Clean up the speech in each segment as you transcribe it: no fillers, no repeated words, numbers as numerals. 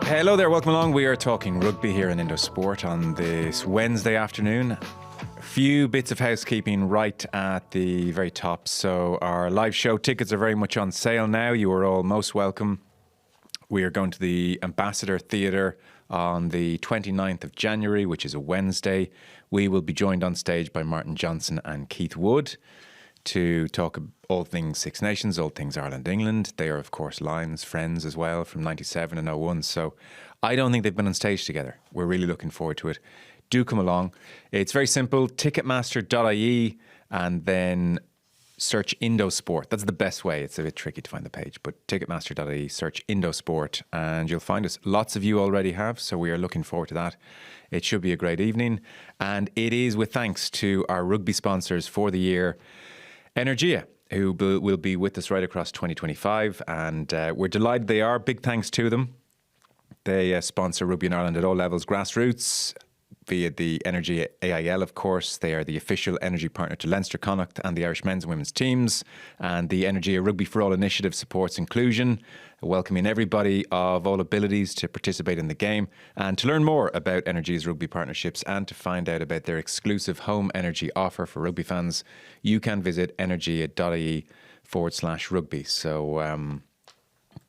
Hello there, welcome along. We are talking rugby here in Indo Sport on this Wednesday afternoon. A few bits of housekeeping right at the very top. So our live show tickets are very much on sale now. You are all most welcome. We are going to the Ambassador Theatre on the 29th of January, which is a Wednesday. We will be joined on stage by Martin Johnson and Keith Wood to talk all things Six Nations, all things Ireland, England. They are, of course, Lions friends as well from 97 and 01. So I don't think they've been on stage together. We're really looking forward to it. Do come along. It's very simple. Ticketmaster.ie and then search Indo Sport. That's the best way. It's a bit tricky to find the page, but ticketmaster.ie, search Indo Sport and you'll find us. Lots of you already have, so we are looking forward to that. It should be a great evening. And it is with thanks to our rugby sponsors for the year, Energia, who will be with us right across 2025. And we're delighted they are. Big thanks to them. They sponsor rugby in Ireland at all levels, grassroots, via the Energia AIL, of course. They are the official energy partner to Leinster Connacht and the Irish men's and women's teams. And the Energia Rugby for All initiative supports inclusion, welcoming everybody of all abilities to participate in the game. And to learn more about Energia's rugby partnerships and to find out about their exclusive home energy offer for rugby fans, you can visit energia.ie/rugby. So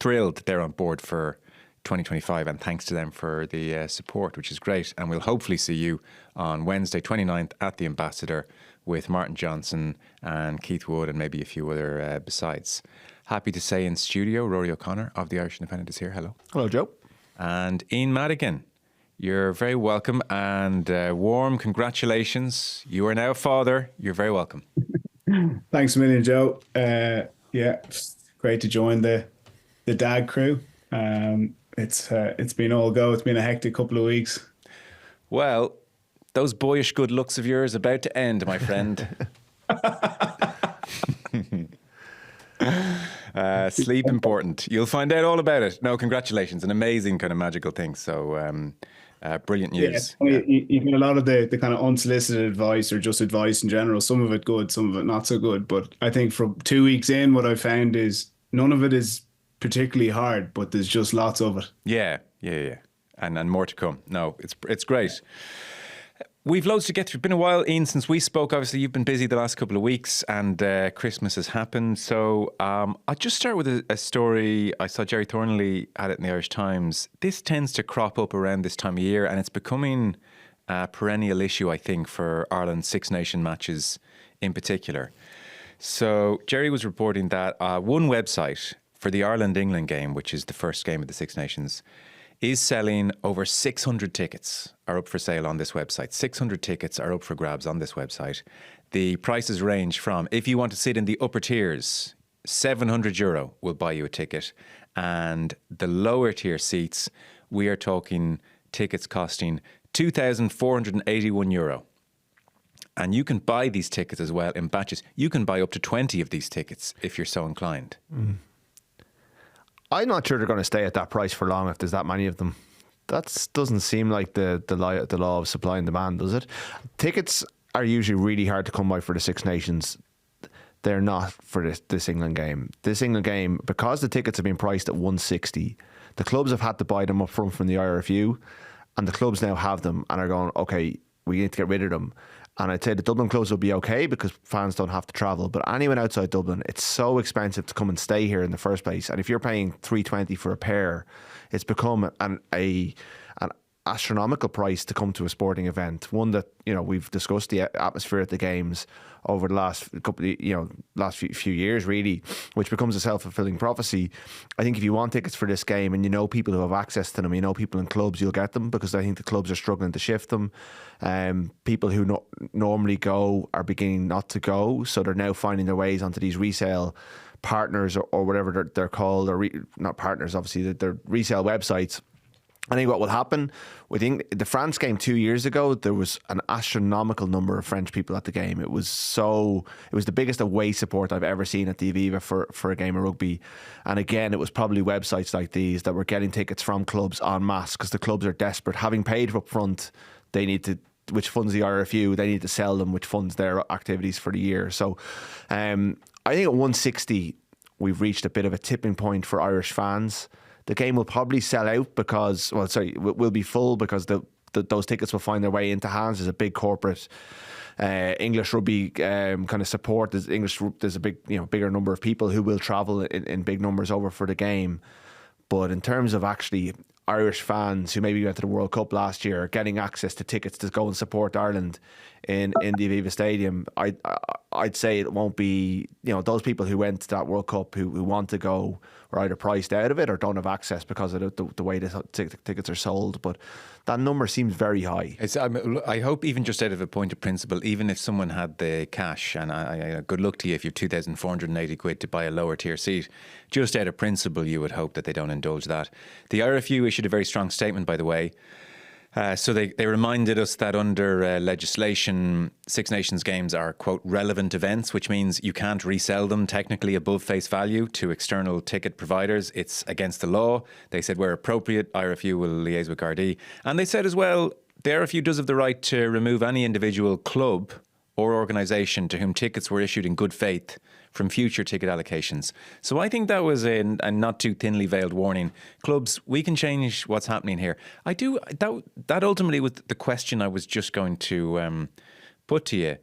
thrilled they're on board for 2025, and thanks to them for the support, which is great. And we'll hopefully see you on Wednesday 29th at the Ambassador with Martin Johnson and Keith Wood and maybe a few other besides. Happy to say in studio, Ruaidhri O'Connor of the Irish Independent is here. Hello. Hello, Joe. And Ian Madigan, you're very welcome and warm congratulations. You are now a father. You're very welcome. Thanks a million, Joe. Yeah, great to join the dad crew. It's been all go. It's been a hectic couple of weeks. Well, those boyish good looks of yours about to end, my friend. Sleep important. You'll find out all about it. No, congratulations. An amazing kind of magical thing. So brilliant news. Yeah, you get a lot of the kind of unsolicited advice or just advice in general. Some of it good, some of it not so good. But I think from 2 weeks in, what I found is none of it is particularly hard, but there's just lots of it. Yeah. And more to come. No, it's great. We've loads to get through. Been a while, Ian, since we spoke. Obviously, you've been busy the last couple of weeks and Christmas has happened. So I'll just start with a story. I saw Jerry Thornley had it in the Irish Times. This tends to crop up around this time of year and it's becoming a perennial issue, I think, for Ireland's Six Nation matches in particular. So Jerry was reporting that one website for the Ireland-England game, which is the first game of the Six Nations, is selling over 600 tickets are up for sale on this website. 600 tickets are up for grabs on this website. The prices range from, if you want to sit in the upper tiers, €700 will buy you a ticket. And the lower tier seats, we are talking tickets costing €2,481. And you can buy these tickets as well in batches. You can buy up to 20 of these tickets if you're so inclined. I'm not sure they're going to stay at that price for long if there's that many of them. That doesn't seem like the law of supply and demand, does it? Tickets are usually really hard to come by for the Six Nations. They're not for this England game. This England game, because the tickets have been priced at 160, the clubs have had to buy them up front from the IRFU, and the clubs now have them and are going, okay, we need to get rid of them. And I'd say the Dublin clubs will be okay because fans don't have to travel. But anyone outside Dublin, it's so expensive to come and stay here in the first place. And if you're paying $320 for a pair, it's become an astronomical price to come to a sporting event. One that, you know, we've discussed the atmosphere at the games over the last few years, really, which becomes a self-fulfilling prophecy. I think if you want tickets for this game and you know people who have access to them, you know people in clubs, you'll get them, because I think the clubs are struggling to shift them. People who normally go are beginning not to go, so they're now finding their ways onto these resale partners or whatever they're called, or not partners, obviously, they're resale websites. I think what will happen, the France game 2 years ago, there was an astronomical number of French people at the game. It was the biggest away support I've ever seen at the Aviva for a game of rugby. And again, it was probably websites like these that were getting tickets from clubs en masse, because the clubs are desperate. Having paid up front, they need to, which funds the IRFU, they need to sell them, which funds their activities for the year. So I think at 160, we've reached a bit of a tipping point for Irish fans. the game will probably sell out because, will be full because those tickets will find their way into hands. There's a big corporate English rugby kind of support. There's a bigger number of people who will travel in big numbers over for the game. But in terms of actually Irish fans who maybe went to the World Cup last year getting access to tickets to go and support Ireland in the Aviva Stadium, I'd say it won't be, those people who went to that World Cup who want to go are either priced out of it or don't have access because of the way the tickets are sold. But that number seems very high. I hope, even just out of a point of principle, even if someone had the cash, and good luck to you if you've 2,480 quid to buy a lower tier seat, just out of principle you would hope that they don't indulge that. The IRFU issued a very strong statement, by the way. So they reminded us that under legislation, Six Nations games are, quote, relevant events, which means you can't resell them technically above face value to external ticket providers. It's against the law. They said where appropriate, IRFU will liaise with Gardaí. And they said as well, the IRFU does have the right to remove any individual club or organisation to whom tickets were issued in good faith from future ticket allocations. So I think that was a not too thinly veiled warning. Clubs, we can change what's happening here. That ultimately was the question I was just going to put to you.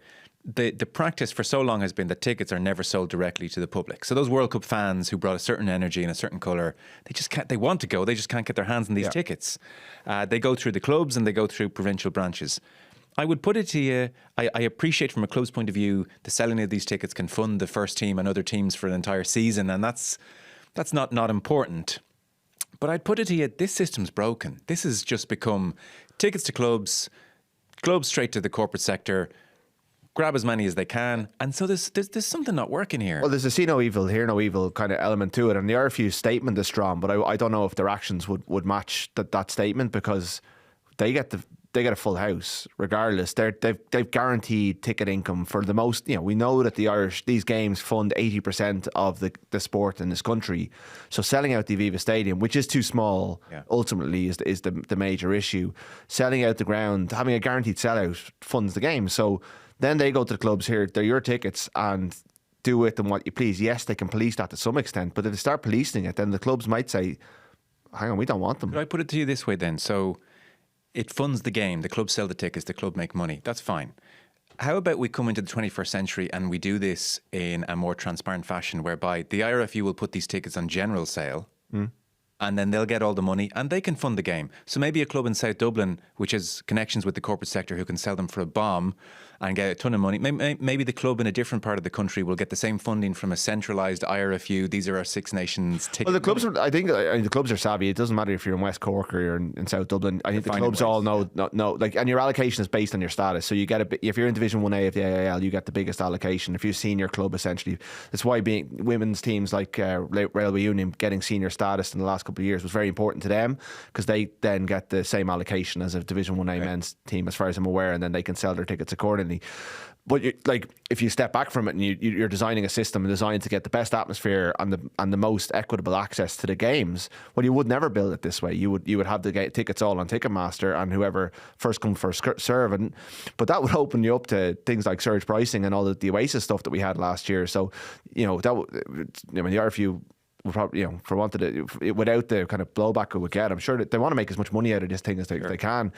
The practice for so long has been that tickets are never sold directly to the public. So those World Cup fans who brought a certain energy and a certain colour, they just can't. They want to go, they just can't get their hands on these tickets. They go through the clubs and they go through provincial branches. I would put it to you, I appreciate from a club's point of view, the selling of these tickets can fund the first team and other teams for an entire season, and that's not important. But I'd put it to you, this system's broken. This has just become tickets to clubs straight to the corporate sector, grab as many as they can, and so there's something not working here. Well, there's a see no evil, hear no evil kind of element to it, and the IRFU statement is strong, but I don't know if their actions would match that statement, because they get a full house regardless. They've guaranteed ticket income for the most. We know that these games fund 80% of the sport in this country. So selling out the Aviva Stadium, which is too small, ultimately is the major issue. Selling out the ground, having a guaranteed sellout funds the game. So then they go to the clubs here. They're your tickets and do with them what you please. Yes, they can police that to some extent, but if they start policing it, then the clubs might say, "Hang on, we don't want them." Could I put it to you this way then? So it funds the game. The club sell the tickets. The club make money. That's fine. How about we come into the 21st century and we do this in a more transparent fashion, whereby the IRFU will put these tickets on general sale, and then they'll get all the money and they can fund the game. So maybe a club in South Dublin, which has connections with the corporate sector, who can sell them for a bomb and get a ton of money. Maybe the club in a different part of the country will get the same funding from a centralised IRFU. These are our Six Nations tickets. Well, the clubs, I think the clubs are savvy. It doesn't matter if you're in West Cork or you're in South Dublin. I think the clubs all know, and your allocation is based on your status. So you get if you're in Division 1A of the AIL, you get the biggest allocation. If you're a senior club, essentially, that's why women's teams like Railway Union getting senior status in the last couple of years was very important to them, because they then get the same allocation as a Division 1A men's team, as far as I'm aware, and then they can sell their tickets accordingly. But if you step back from it and you're designing a system designed to get the best atmosphere and the most equitable access to the games, well, you would never build it this way. You would have the tickets all on Ticketmaster and whoever first come first serve, but that would open you up to things like surge pricing and all the Oasis stuff that we had last year. So the IRFU will probably, without the kind of blowback it would get, I'm sure that they want to make as much money out of this thing as they can.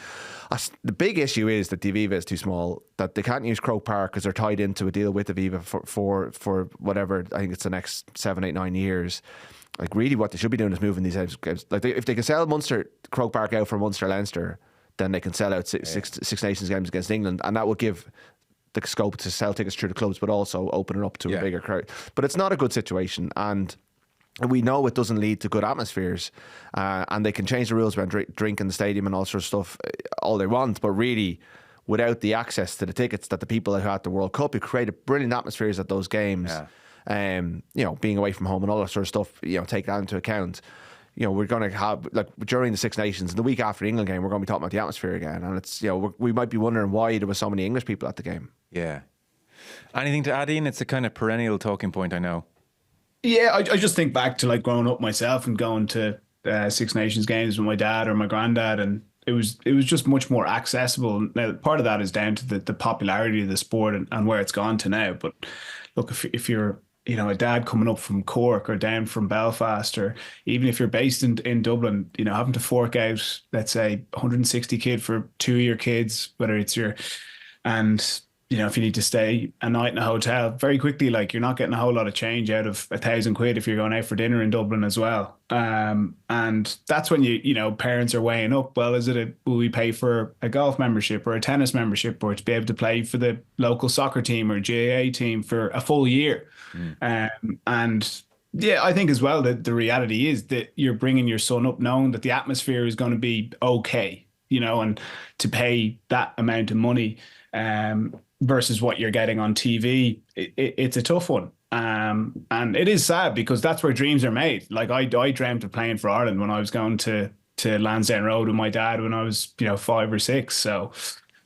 The big issue is that the Aviva is too small, that they can't use Croke Park because they're tied into a deal with Aviva for whatever, I think it's the next 7, 8, 9 years. Like, really what they should be doing is moving these games. Like, if they can sell Croke Park out for Munster Leinster, then they can sell out Six Nations games against England, and that would give the scope to sell tickets through the clubs, but also open it up to a bigger crowd. But it's not a good situation, and we know it doesn't lead to good atmospheres, and they can change the rules around drink in the stadium and all sorts of stuff all they want, but really without the access to the tickets that the people who had the World Cup, who created brilliant atmospheres at those games, being away from home and all that sort of stuff, take that into account. We're going to have, like, during the Six Nations and the week after the England game, we're going to be talking about the atmosphere again, and it's, we might be wondering why there were so many English people at the game. Yeah. Anything to add, Ian? It's a kind of perennial talking point, I know. Yeah, I just think back to, like, growing up myself and going to Six Nations games with my dad or my granddad, and it was just much more accessible. Now, part of that is down to the popularity of the sport and where it's gone to now. But look, if you're a dad coming up from Cork or down from Belfast, or even if you're based in Dublin, having to fork out, let's say, 160 quid for two of your kids, whether it's and if you need to stay a night in a hotel, very quickly, like, you're not getting a whole lot of change out of 1,000 quid if you're going out for dinner in Dublin as well. And that's when parents are weighing up, well, will we pay for a golf membership or a tennis membership, or to be able to play for the local soccer team or GAA team for a full year? And yeah, I think as well that the reality is that you're bringing your son up knowing that the atmosphere is going to be okay, and to pay that amount of money versus what you're getting on TV, it's a tough one. And it is sad, because that's where dreams are made. Like, I dreamt of playing for Ireland when I was going to Lansdowne Road with my dad when I was 5 or 6. So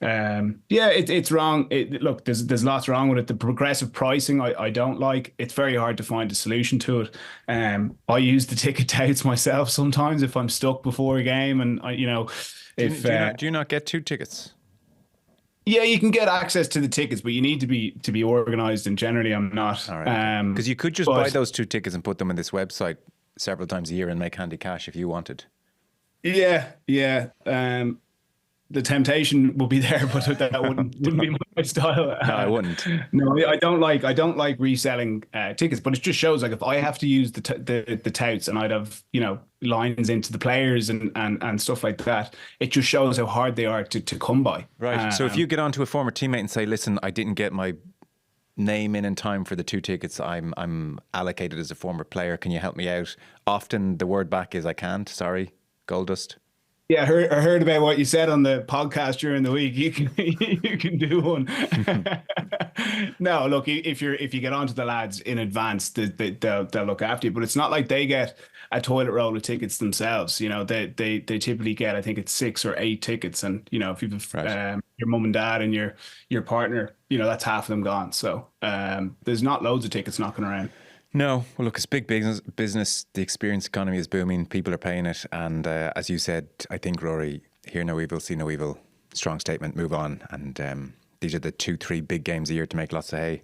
it's wrong. Look, there's lots wrong with it. The progressive pricing I don't like. It's very hard to find a solution to it. I use the ticket touts myself sometimes if I'm stuck before a game, and do you not get 2 tickets? Yeah, you can get access to the tickets, but you need to be organised, and generally I'm not. All right. Because you could just buy those 2 tickets and put them on this website several times a year and make handy cash if you wanted. Yeah. The temptation will be there, but that wouldn't be my style. No, I wouldn't. No, I don't like reselling tickets, but it just shows, like, if I have to use the touts and I'd have lines into the players and stuff like that, it just shows how hard they are to come by. Right. So if you get onto a former teammate and say, listen, I didn't get my name in time for the 2 tickets I'm allocated as a former player, can you help me out? Often the word back is, I can't, sorry, gold dust. Yeah, I heard about what you said on the podcast during the week. You can do one. No, look, if you get onto the lads in advance, they'll look after you. But it's not like they get a toilet roll of tickets themselves. They typically get, I think it's 6 or 8 tickets, and if you've your mum and dad and your partner, that's half of them gone. So there's not loads of tickets knocking around. No, well, look, it's big business. The experience economy is booming. People are paying it. And as you said, I think, Rory, hear no evil, see no evil. Strong statement, move on. And these are the 2-3 big games a year to make lots of hay.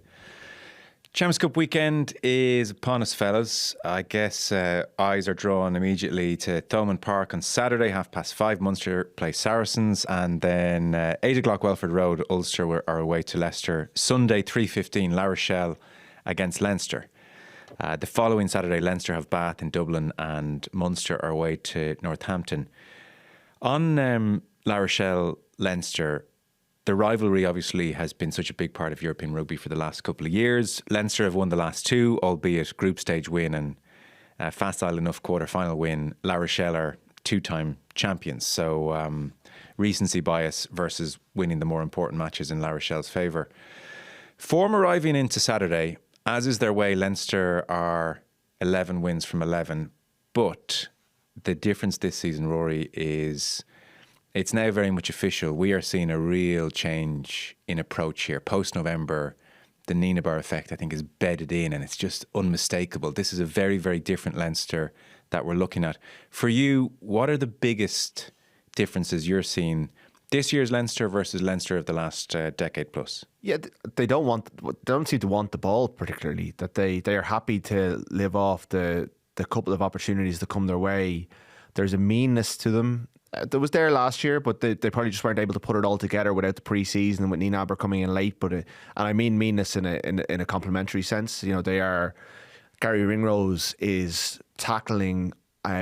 Champions Cup weekend is upon us, fellas. I guess eyes are drawn immediately to Thomond Park on Saturday, 5:30. Munster play Saracens. And then 8 o'clock, Welford Road, Ulster are away to Leicester. Sunday, 3:15, La Rochelle against Leinster. The following Saturday, Leinster have Bath in Dublin, and Munster are away to Northampton. On La Rochelle, Leinster, the rivalry obviously has been such a big part of European rugby for the last couple of years. Leinster have won the last 2, albeit group stage win and facile enough quarter-final win. La Rochelle are 2-time champions, so recency bias versus winning the more important matches in La Rochelle's favour. Form arriving into Saturday, as is their way, Leinster are 11 wins from 11. But the difference this season, Rory, is it's now very much official. We are seeing a real change in approach here. Post-November, the Nienaber effect, I think, is bedded in, and it's just unmistakable. This is a very, very different Leinster that we're looking at. For you, what are the biggest differences you're seeing this year's Leinster versus Leinster of the last decade plus? Yeah, they don't seem to want the ball particularly. That they are happy to live off the couple of opportunities that come their way. There's a meanness to them that was there last year, but they probably just weren't able to put it all together without the pre-season and with Nienaber coming in late. But and I mean meanness in a complimentary sense. They are. Gary Ringrose is tackling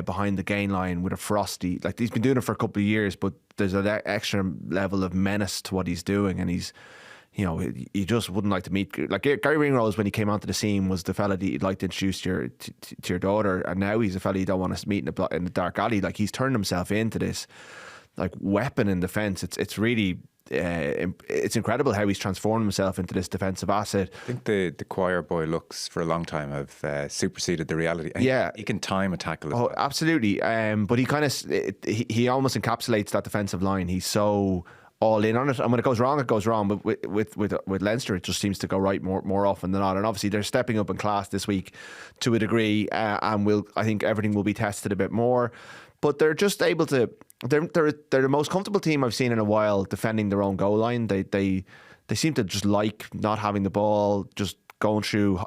behind the gain line with a frosty. Like, he's been doing it for a couple of years, but there's an extra level of menace to what he's doing, and he's, you just wouldn't like to meet. Like, Gary Ringrose, when he came onto the scene, was the fella that you'd like to introduce to your daughter, and now he's a fella you don't want to meet in the dark alley. Like, he's turned himself into this like weapon in defence. It's really. It's incredible how he's transformed himself into this defensive asset. I think the choir boy looks for a long time have superseded the reality. Yeah, he can time a tackle. Oh, absolutely. But he kind of he almost encapsulates that defensive line. He's so all in on it, and when it goes wrong, it goes wrong. But with Leinster, it just seems to go right more often than not. And obviously, they're stepping up in class this week to a degree, and I think everything will be tested a bit more. But they're just able to. They're the most comfortable team I've seen in a while defending their own goal line. They seem to just like not having the ball, just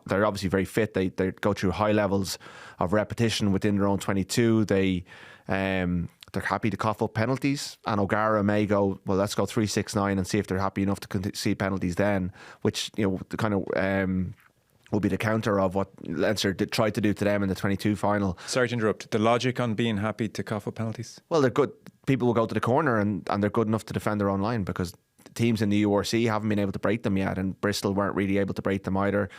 they're obviously very fit. They go through high levels of repetition within their own 22. They're happy to cough up penalties, and O'Gara may go, well, let's go 3-6-9 and see if they're happy enough to see penalties then, which, you know, the kind of will be the counter of what Leinster tried to do to them in the 22 final. Sorry to interrupt. The logic on being happy to cough up penalties? Well, they're good. People will go to the corner and they're good enough to defend their own line, because teams in the URC haven't been able to break them yet, and Bristol weren't really able to break them either.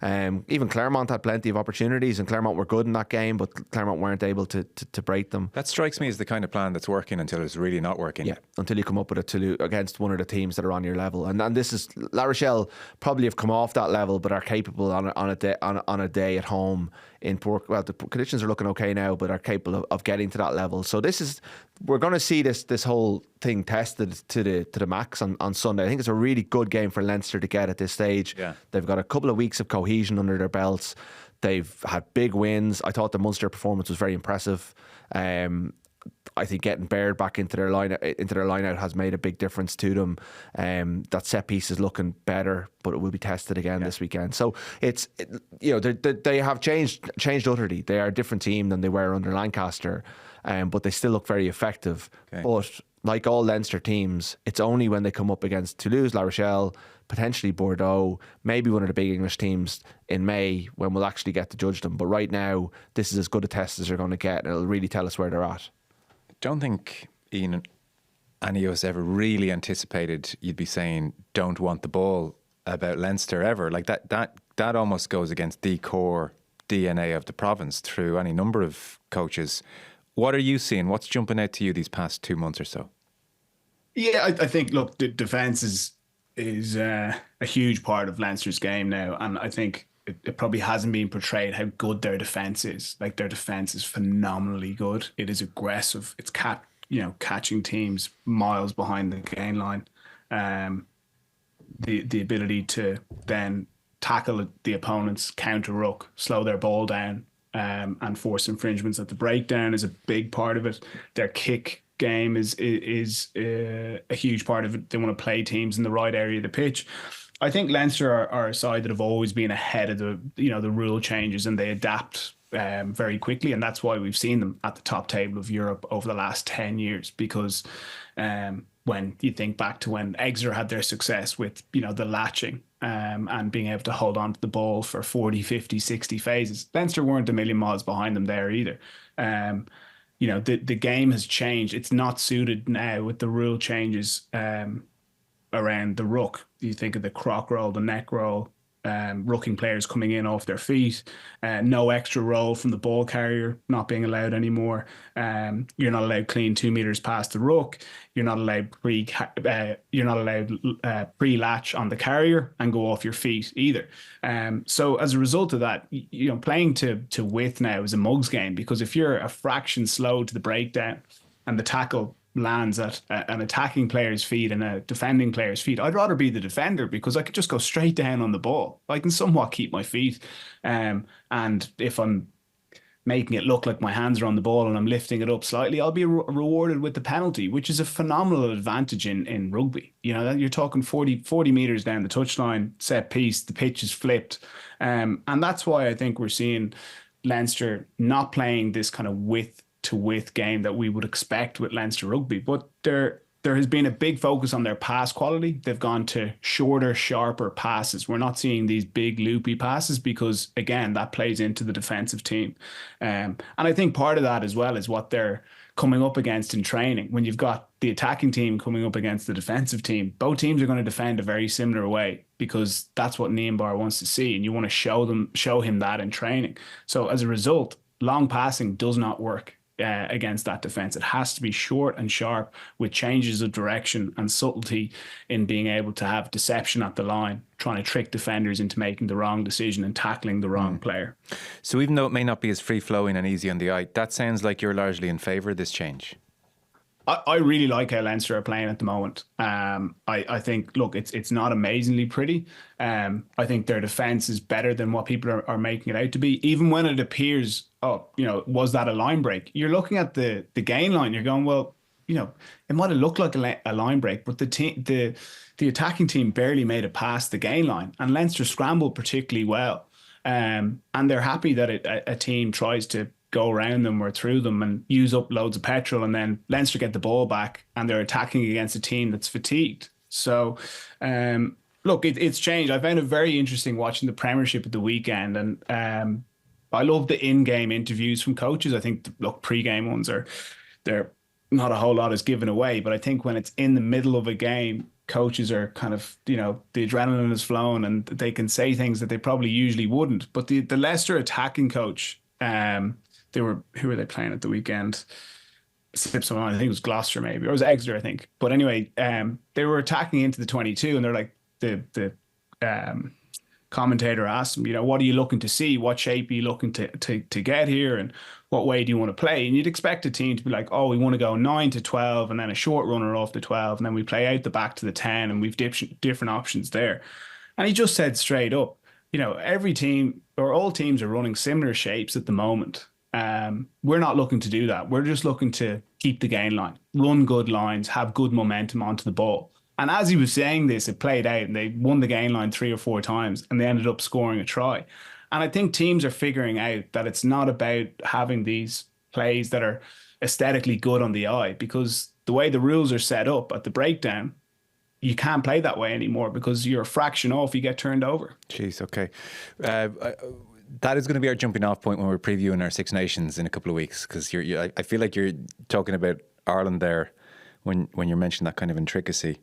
Even Claremont had plenty of opportunities, and Claremont were good in that game, but Claremont weren't able to break them. That strikes me as the kind of plan that's working until it's really not working. Yeah, until you come up with it against one of the teams that are on your level. And this is, La Rochelle probably have come off that level, but are capable on a day at home in poor, well, the conditions are looking okay now, but are capable of getting to that level. So we're going to see this whole thing tested to the max on Sunday. I think it's a really good game for Leinster to get at this stage. Yeah. They've got a couple of weeks of cohesion under their belts. They've had big wins. I thought the Munster performance was very impressive. I think getting Baird back into their line out has made a big difference to them. That set piece is looking better, but it will be tested again this weekend. So they have changed utterly. They are a different team than they were under Lancaster, but they still look very effective. Okay. But like all Leinster teams, it's only when they come up against Toulouse, La Rochelle, potentially Bordeaux, maybe one of the big English teams in May, when we'll actually get to judge them. But right now, this is as good a test as they're going to get, and it'll really tell us where they're at. Don't think, Ian, any of us ever really anticipated you'd be saying don't want the ball about Leinster ever. Like that almost goes against the core DNA of the province through any number of coaches. What are you seeing? What's jumping out to you these past 2 months or so? Yeah, I think, look, the defence is a huge part of Leinster's game now, and I think it probably hasn't been portrayed how good their defence is. Like, their defence is phenomenally good. It is aggressive. It's catching teams miles behind the gain line. The ability to then tackle the opponents, counter ruck, slow their ball down, and force infringements at the breakdown is a big part of it. Their kick game is a huge part of it. They want to play teams in the right area of the pitch. I think Leinster are a side that have always been ahead of the rule changes, and they adapt very quickly, and that's why we've seen them at the top table of Europe over the last 10 years. Because when you think back to when Exeter had their success with the latching and being able to hold on to the ball for 40, 50, 60 phases, Leinster weren't a million miles behind them there either. The game has changed. It's not suited now with the rule changes around the ruck. You think of the croc roll, the neck roll, rucking players coming in off their feet, no extra roll from the ball carrier not being allowed anymore. You're not allowed clean 2 meters past the ruck. You're not allowed pre-latch on the carrier and go off your feet either. So as a result of that, playing to width now is a mugs game, because if you're a fraction slow to the breakdown and the tackle lands at an attacking player's feet and a defending player's feet, I'd rather be the defender, because I could just go straight down on the ball. I can somewhat keep my feet. And if I'm making it look like my hands are on the ball and I'm lifting it up slightly, I'll be rewarded with the penalty, which is a phenomenal advantage in rugby. You're talking 40 meters down the touchline, set piece, the pitch is flipped. And that's why I think we're seeing Leinster not playing this kind of width to width game that we would expect with Leinster rugby. But there has been a big focus on their pass quality. They've gone to shorter, sharper passes. We're not seeing these big loopy passes, because again, that plays into the defensive team. And I think part of that as well is what they're coming up against in training. When you've got the attacking team coming up against the defensive team, both teams are going to defend a very similar way, because that's what Niambar wants to see, and you want to show him that in training. So as a result, long passing does not work against that defence. It has to be short and sharp, with changes of direction and subtlety in being able to have deception at the line, trying to trick defenders into making the wrong decision and tackling the wrong player. So even though it may not be as free-flowing and easy on the eye, that sounds like you're largely in favour of this change. I really like how Leinster are playing at the moment. I think, look, it's not amazingly pretty. I think their defence is better than what people are making it out to be. Even when it appears, was that a line break? You're looking at the gain line, you're going, well, it might have looked like a line break, but the attacking team barely made it past the gain line, and Leinster scrambled particularly well. And they're happy that a team tries to go around them or through them and use up loads of petrol, and then Leinster get the ball back and they're attacking against a team that's fatigued. So, look, it's changed. I found it very interesting watching the Premiership at the weekend, and I love the in-game interviews from coaches. I think, look, pre-game ones they're not a whole lot is given away, but I think when it's in the middle of a game, coaches are kind of, the adrenaline is flowing and they can say things that they probably usually wouldn't. But the Leicester attacking coach, who were they playing at the weekend? Slips my mind. I think it was Gloucester maybe, or it was Exeter, I think. But anyway, they were attacking into the 22, and they're like, the commentator asked him, what are you looking to see? What shape are you looking to get here? And what way do you want to play? And you'd expect a team to be like, we want to go 9 to 12 and then a short runner off the 12. And then we play out the back to the 10 and we've different options there. And he just said straight up, every team or all teams are running similar shapes at the moment. We're not looking to do that. We're just looking to keep the gain line, run good lines, have good momentum onto the ball. And as he was saying this, it played out and they won the gain line 3 or 4 times and they ended up scoring a try. And I think teams are figuring out that it's not about having these plays that are aesthetically good on the eye, because the way the rules are set up at the breakdown, you can't play that way anymore because you're a fraction off, you get turned over. Jeez, okay. That is going to be our jumping off point when we're previewing our Six Nations in a couple of weeks, because I feel like you're talking about Ireland there when you're mentioning that kind of intricacy.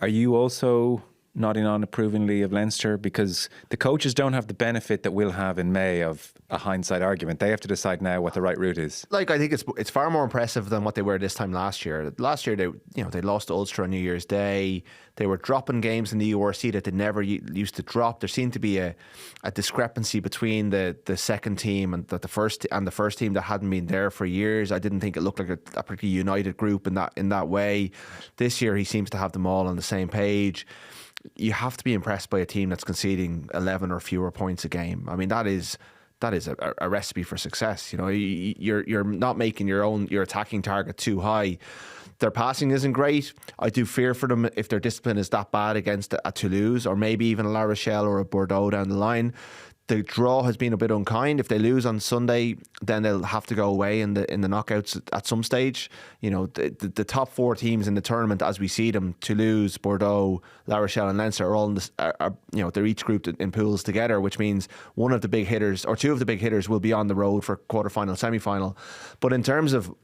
Are you also nodding on approvingly of Leinster? Because the coaches don't have the benefit that we'll have in May of a hindsight argument. They have to decide now what the right route is. I think it's far more impressive than what they were this time last year. Last year, they lost to Ulster on New Year's Day. They were dropping games in the URC that they never used to drop. There seemed to be a discrepancy between the second team and the first team that hadn't been there for years. I didn't think it looked like a particularly united group in that way. This year, he seems to have them all on the same page. You have to be impressed by a team that's conceding 11 or fewer points a game. I mean, that is a recipe for success. You're not making your attacking target too high. Their passing isn't great. I do fear for them if their discipline is that bad against a Toulouse or maybe even a La Rochelle or a Bordeaux down the line. The draw has been a bit unkind. If they lose on Sunday, then they'll have to go away in the knockouts at some stage. The top 4 teams in the tournament, as we see them, Toulouse, Bordeaux, La Rochelle, and Leinster, are all they're each grouped in pools together, which means one of the big hitters or 2 of the big hitters will be on the road for quarterfinal, semi-final. But in terms of,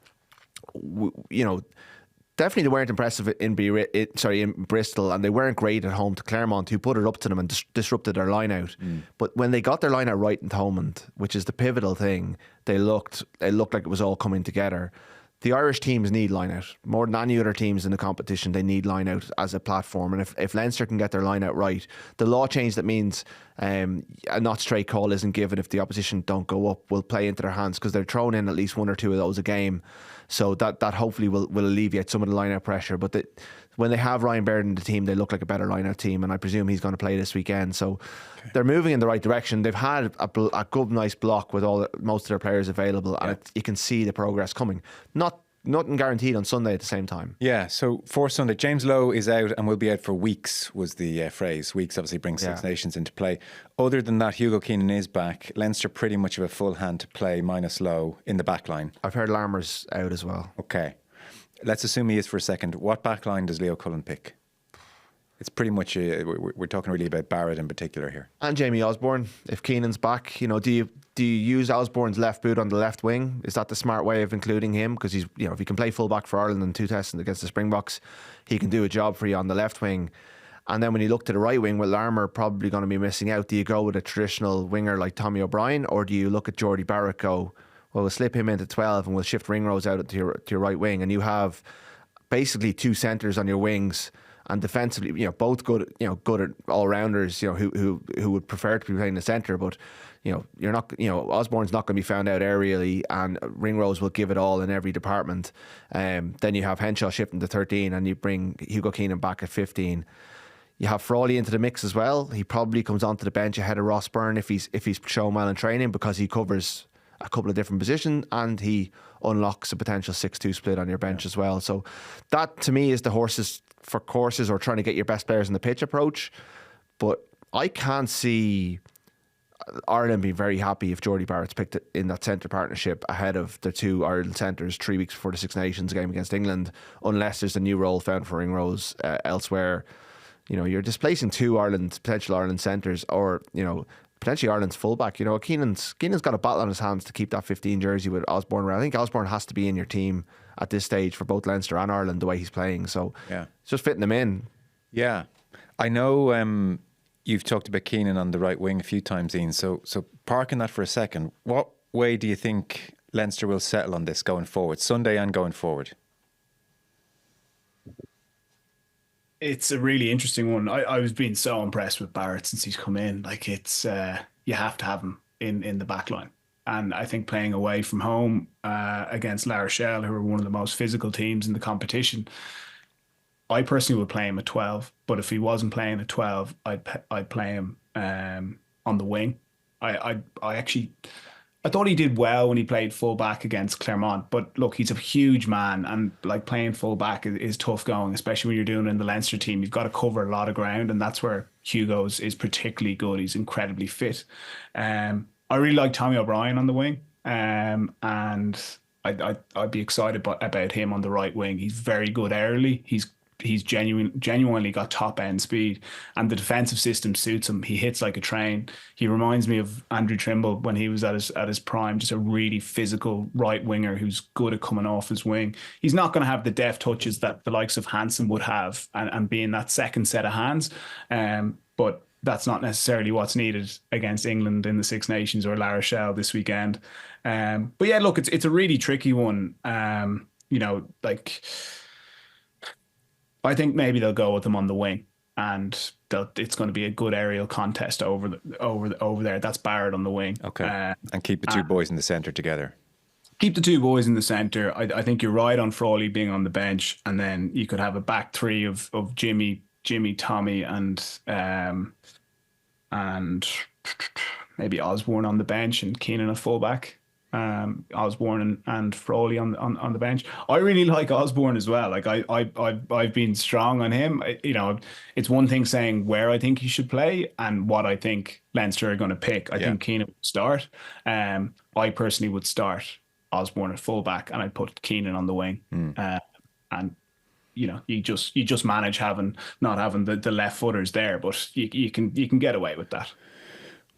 definitely they weren't impressive in Bristol, and they weren't great at home to Claremont, who put it up to them and disrupted their line out. But when they got their line out right in Thomond, which is the pivotal thing, it looked like it was all coming together. The Irish teams need line out more than any other teams in the competition. They need line out as a platform, and if Leinster can get their line out right, the law change that means a not straight call isn't given if the opposition don't go up will play into their hands, because they're throwing in at least 1 or 2 of those a game. So that hopefully will alleviate some of the line-out pressure. But when they have Ryan Baird in the team, they look like a better line-out team, and I presume he's going to play this weekend. So they're moving in the right direction. They've had a good, nice block with most of their players available, and you can see the progress coming. Nothing guaranteed on Sunday at the same time. Yeah, so for Sunday, James Lowe is out and will be out for weeks, was the phrase. Weeks obviously brings Six Nations into play. Other than that, Hugo Keenan is back. Leinster pretty much have a full hand to play, minus Lowe, in the back line. I've heard Larmer's out as well. Okay. Let's assume he is for a second. What back line does Leo Cullen pick? It's pretty much, we're talking really about Barrett in particular here. And Jamie Osborne, if Keenan's back, do you use Osborne's left boot on the left wing? Is that the smart way of including him? Because he's, if he can play fullback for Ireland in 2 tests against the Springboks, he can do a job for you on the left wing. And then when you look to the right wing, with Larmer probably going to be missing out, do you go with a traditional winger like Tommy O'Brien, or do you look at Geordie Barrett, go, well, we'll slip him into 12 and we'll shift Ringrose out to your right wing, and you have basically 2 centres on your wings, and defensively, both good all rounders, who would prefer to be playing the centre, but you're not, Osborne's not going to be found out aerially, and Ringrose will give it all in every department. Then you have Henshaw shifting to 13, and you bring Hugo Keenan back at 15. You have Frawley into the mix as well. He probably comes onto the bench ahead of Ross Byrne if he's shown well in training, because he covers a couple of different positions, and he unlocks a potential 6-2 split on your bench as well. So that to me is the horses for courses, or trying to get your best players in the pitch approach. But I can't see Ireland being very happy if Jordy Barrett's picked in that centre partnership ahead of the two Ireland centres 3 weeks before the Six Nations game against England, unless there's a new role found for Ringrose elsewhere. You know, you're displacing two potential Ireland centres, or, you know, potentially Ireland's fullback. You know, Keenan's got a battle on his hands to keep that 15 jersey with Osborne around. I think Osborne has to be in your team at this stage for both Leinster and Ireland, the way he's playing. So it's just fitting them in. Yeah. I know you've talked about Keenan on the right wing a few times, Ian. So parking that for a second, what way do you think Leinster will settle on this going forward, Sunday and going forward? It's a really interesting one. I was being so impressed with Barrett since he's come in. Like, it's you have to have him in the back line. And I think playing away from home against La Rochelle, who are one of the most physical teams in the competition, I personally would play him at 12. But if he wasn't playing at 12, I'd play him on the wing. I thought he did well when he played full back against Clermont, but look, he's a huge man, and like playing full back is tough going, especially when you're doing it in the Leinster team. You've got to cover a lot of ground, and that's where Hugo's is particularly good. He's incredibly fit. I really like Tommy O'Brien on the wing, and I'd be excited about him on the right wing. He's very good early. He's genuinely got top end speed, and the defensive system suits him. He hits like a train. He reminds me of Andrew Trimble when he was at his prime, just a really physical right winger who's good at coming off his wing. He's not going to have the deft touches that the likes of Hansen would have, and being that second set of hands. But that's not necessarily what's needed against England in the Six Nations or La Rochelle this weekend. But yeah, look, it's a really tricky one. You know, like, I think maybe they'll go with them on the wing, and it's going to be a good aerial contest over there. That's Barrett on the wing. Okay, and keep the two boys in the centre together. Keep the two boys in the centre. I think you're right on Frawley being on the bench, and then you could have a back three of Jimmy, Tommy, and maybe Osborne on the bench and Keenan at fullback. Osborne and Frawley on the bench. I really like Osborne as well. Like, I've been strong on him. You know, it's one thing saying where I think he should play and what I think Leinster are going to pick. I think Keenan would start. I personally would start Osborne at fullback, and I'd put Keenan on the wing. And you know, you just manage not having the left footers there, but you can get away with that.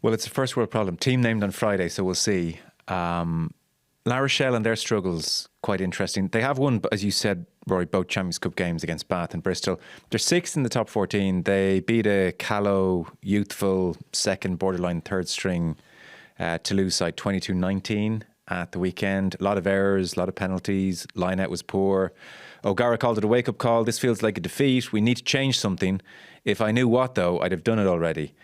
Well, it's a first world problem. Team named on Friday, so we'll see. La Rochelle and their struggles, quite interesting. They have won, as you said, Rory, both Champions Cup games against Bath and Bristol. They're sixth in the top 14. They beat a callow, youthful, second, borderline third string Toulouse side 22-19 at the weekend. A lot of errors, a lot of penalties. Line-out was poor. O'Gara called it a wake-up call. This feels like a defeat. We need to change something. If I knew what, though, I'd have done it already.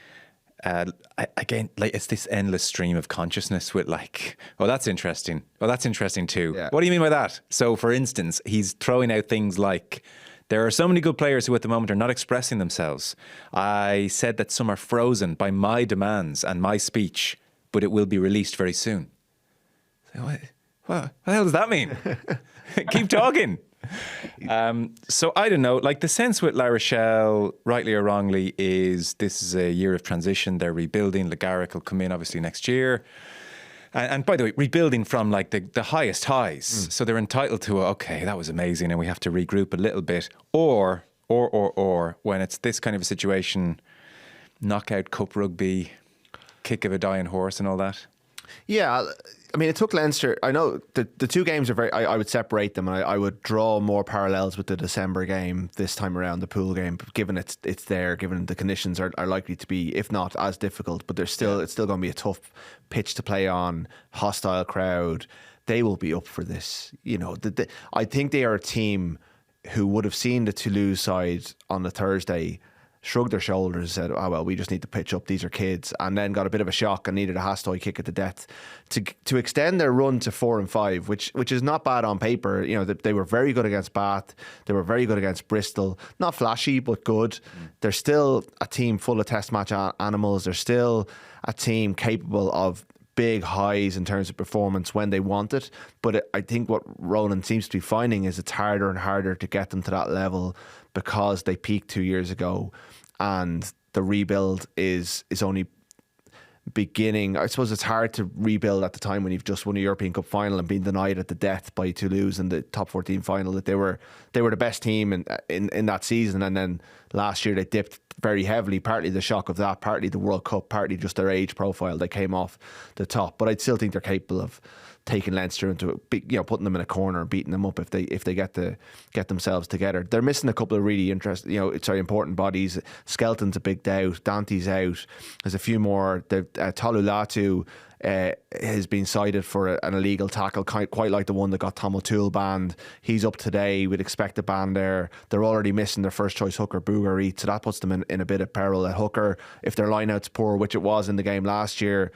Again, like, it's this endless stream of consciousness with like, oh, that's interesting. Oh, that's interesting too. Yeah. What do you mean by that? So, for instance, he's throwing out things like, there are so many good players who at the moment are not expressing themselves. I said that some are frozen by my demands and my speech, but it will be released very soon. So what the hell does that mean? Keep talking. So I don't know, like, the sense with La Rochelle, rightly or wrongly, is this is a year of transition. They're rebuilding. Le Garrick will come in obviously next year, and by the way, rebuilding from like the highest highs. So they're entitled to okay, that was amazing, and we have to regroup a little bit, or when it's this kind of a situation, knockout cup rugby, kick of a dying horse and all that. Yeah, I mean, it took Leinster. I know the two games are very. I would separate them, and I would draw more parallels with the December game this time around, the pool game. Given it's there, given the conditions are likely to be, if not as difficult, but it's still going to be a tough pitch to play on. Hostile crowd. They will be up for this. You know, I think they are a team who would have seen the Toulouse side on the Thursday, shrugged their shoulders and said, oh, well, we just need to pitch up. These are kids. And then got a bit of a shock and needed a Hastoy kick at the death to extend their run to 4 and 5, which is not bad on paper. You know, they were very good against Bath. They were very good against Bristol. Not flashy, but good. They're still a team full of test match animals. They're still a team capable of big highs in terms of performance when they want it. But I think what Roland seems to be finding is it's harder and harder to get them to that level because they peaked 2 years ago and the rebuild is only beginning. I suppose it's hard to rebuild at the time when you've just won a European Cup final and been denied at the death by Toulouse in the top 14 final. That they were the best team in that season, and then last year they dipped very heavily. Partly the shock of that, partly the World Cup, partly just their age profile. They came off the top, but I still think they're capable of taking Leinster into putting them in a corner and beating them up if they get themselves together. They're missing a couple of really important bodies. Skelton's a big doubt. Dante's out. There's a few more. Tolu Latu has been cited for an illegal tackle, quite like the one that got Tom O'Toole banned. He's up today. We'd expect a ban there. They're already missing their first choice hooker, Bougarit, so that puts them in a bit of peril at hooker. If their lineout's poor, which it was in the game last year,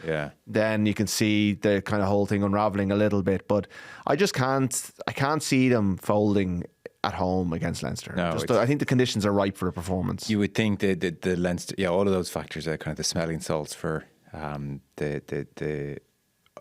then you can see the kind of whole thing unravelling a little bit. But I can't see them folding at home against Leinster. No, I think the conditions are ripe for a performance. You would think that the Leinster, all of those factors are kind of the smelling salts for the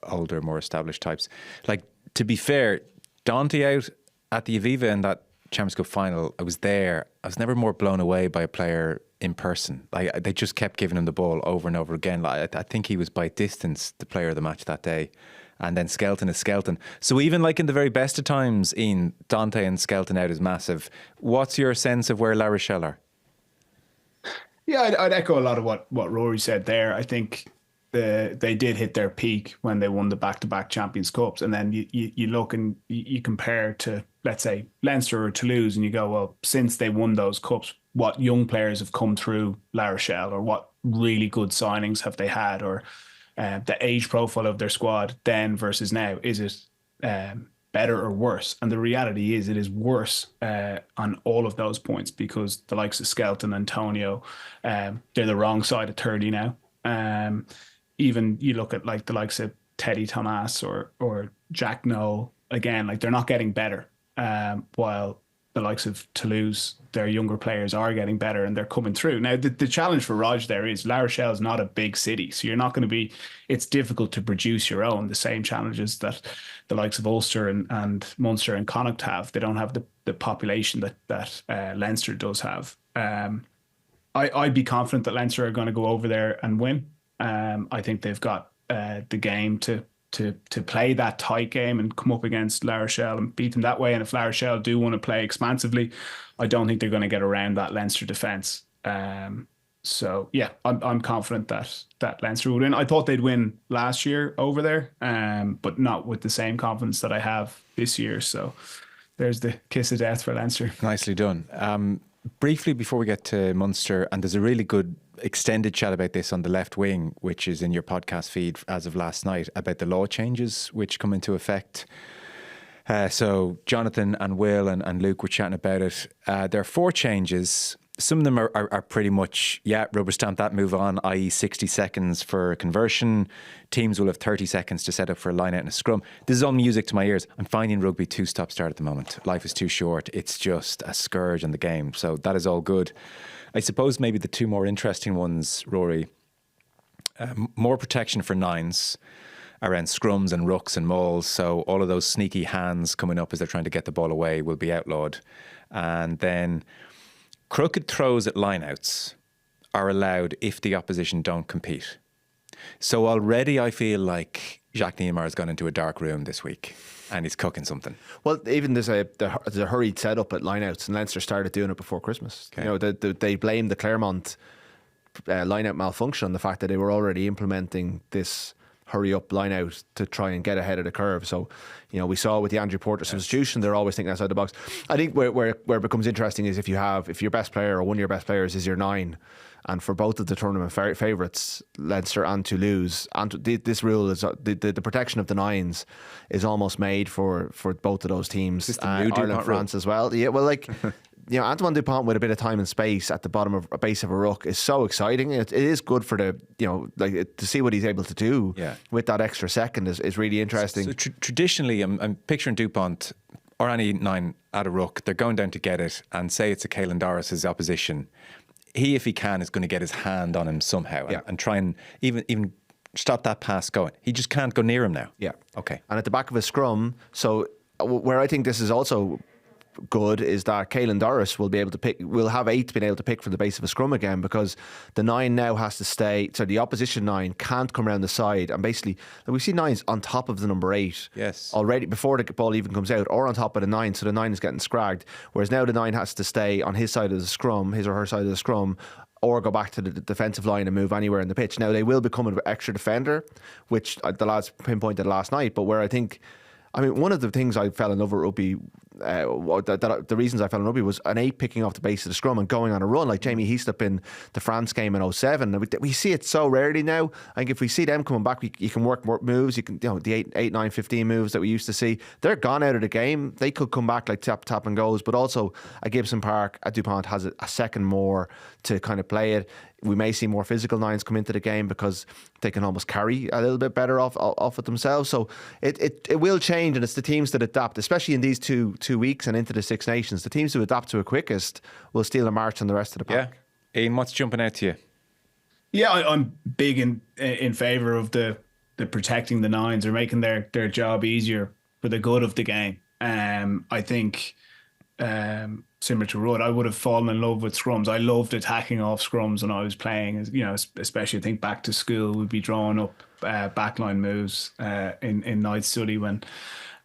older, more established types. Like, to be fair, Dante out at the Aviva in that Champions Cup final, I was there. I was never more blown away by a player in person. Like, they just kept giving him the ball over and over again. Like, I think he was by distance the player of the match that day. And then Skelton is Skelton. So even like in the very best of times, Ian, Dante and Skelton out is massive. What's your sense of where La Rochelle are? Yeah, I'd echo a lot of what Rory said there. I think they did hit their peak when they won the back-to-back Champions Cups, and then you look and you compare to, let's say, Leinster or Toulouse, and you go, well, since they won those cups, what young players have come through La Rochelle, or what really good signings have they had, or the age profile of their squad then versus now? Is it better or worse? And the reality is it is worse on all of those points, because the likes of Skelton, Antonio, they're the wrong side of 30 now. Even you look at like the likes of Teddy Thomas or Jack Noel, again, like they're not getting better, while the likes of Toulouse, their younger players are getting better and they're coming through. Now, the challenge for Rog there is La Rochelle is not a big city, so you're not going to be, it's difficult to produce your own, the same challenges that the likes of Ulster and Munster and Connacht have. They don't have the population that Leinster does have. I'd be confident that Leinster are going to go over there and win. I think they've got the game to play that tight game and come up against La Rochelle and beat them that way. And if La Rochelle do want to play expansively, I don't think they're going to get around that Leinster defence. So yeah, I'm confident that Leinster would win. I thought they'd win last year over there, but not with the same confidence that I have this year. So there's the kiss of death for Leinster. Nicely done. Briefly before we get to Munster, and there's a really good extended chat about this on the left wing, which is in your podcast feed as of last night, about the law changes which come into effect. So Jonathan and Will and Luke were chatting about it. There are 4 changes. Some of them are pretty much, rubber stamp that, move on, i.e. 60 seconds for conversion. Teams will have 30 seconds to set up for a line out and a scrum. This is all music to my ears. I'm finding rugby too stop-start at the moment. Life is too short. It's just a scourge on the game. So that is all good. I suppose maybe the 2 more interesting ones, Rory, more protection for nines around scrums and rucks and mauls. So all of those sneaky hands coming up as they're trying to get the ball away will be outlawed. And then crooked throws at lineouts are allowed if the opposition don't compete. So already I feel like Jacques Niemeyer has gone into a dark room this week and he's cooking something. Well, even there's a hurried setup at lineouts, and Leinster started doing it before Christmas. Okay. You know, they blamed the Claremont lineout malfunction on the fact that they were already implementing this hurry up line out to try and get ahead of the curve. So, you know, we saw with the Andrew Porter substitution, they're always thinking outside the box. I think where it becomes interesting is if your best player or one of your best players is your 9, and for both of the tournament favourites, Leinster and Toulouse, and this rule is the protection of the 9s is almost made for both of those teams. Ireland, France as well. Yeah, well, like. You know, Antoine Dupont with a bit of time and space at the bottom of a base of a ruck is so exciting. It is good for the, you know, like to see what he's able to do with that extra second is really interesting. So traditionally, I'm picturing Dupont or any 9 at a ruck. They're going down to get it, and say it's a Caelan Doris' opposition. He, if he can, is going to get his hand on him somehow and try and even stop that pass going. He just can't go near him now. Yeah. Okay. And at the back of a scrum, so where I think this is also good is that Caelan Doris will be able to pick, will have 8 being able to pick from the base of a scrum again, because the 9 now has to stay, so the opposition 9 can't come around the side, and basically we see 9s on top of the number 8 already before the ball even comes out, or on top of the 9, so the 9 is getting scragged, whereas now the 9 has to stay on his side of the scrum, his or her side of the scrum, or go back to the defensive line and move anywhere in the pitch. Now they will become an extra defender, which the lads pinpointed last night, but where I mean, one of the things I fell in love with rugby, the reasons I fell in rugby was an 8 picking off the base of the scrum and going on a run, like Jamie Heaslip in the France game in 2007. We see it so rarely now. I think if we see them coming back, you can work more moves. You can, the 8, 9, 15 moves that we used to see, they're gone out of the game. They could come back like tap and goes, but also at Gibson Park, at DuPont has a second more to kind of play it. We may see more physical 9s come into the game because they can almost carry a little bit better off it themselves. So it will change, and it's the teams that adapt, especially in these two weeks and into the Six Nations. The teams who adapt to it quickest will steal a march on the rest of the pack. Yeah. Ian, what's jumping out to you? Yeah, I'm big in favour of the protecting the 9s or making their job easier for the good of the game. I think similar to Rudd, I would have fallen in love with scrums. I loved attacking off scrums when I was playing. Especially I think back to school, we'd be drawing up backline moves in night study when,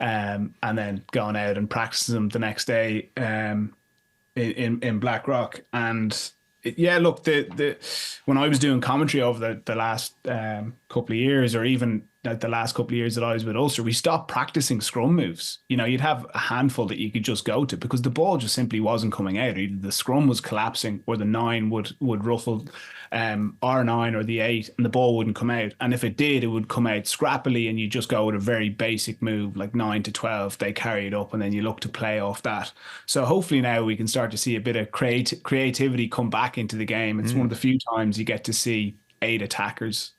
and then going out and practicing them the next day in Blackrock. And look, when I was doing commentary over the last couple of years, or even the last couple of years that I was with Ulster, we stopped practicing scrum moves. You'd have a handful that you could just go to because the ball just simply wasn't coming out. Either the scrum was collapsing, or the 9 would ruffle R9 or the 8, and the ball wouldn't come out. And if it did, it would come out scrappily, and you just go with a very basic move like 9 to 12. They carry it up, and then you look to play off that. So hopefully now we can start to see a bit of creativity come back into the game. It's one of the few times you get to see 8 attackers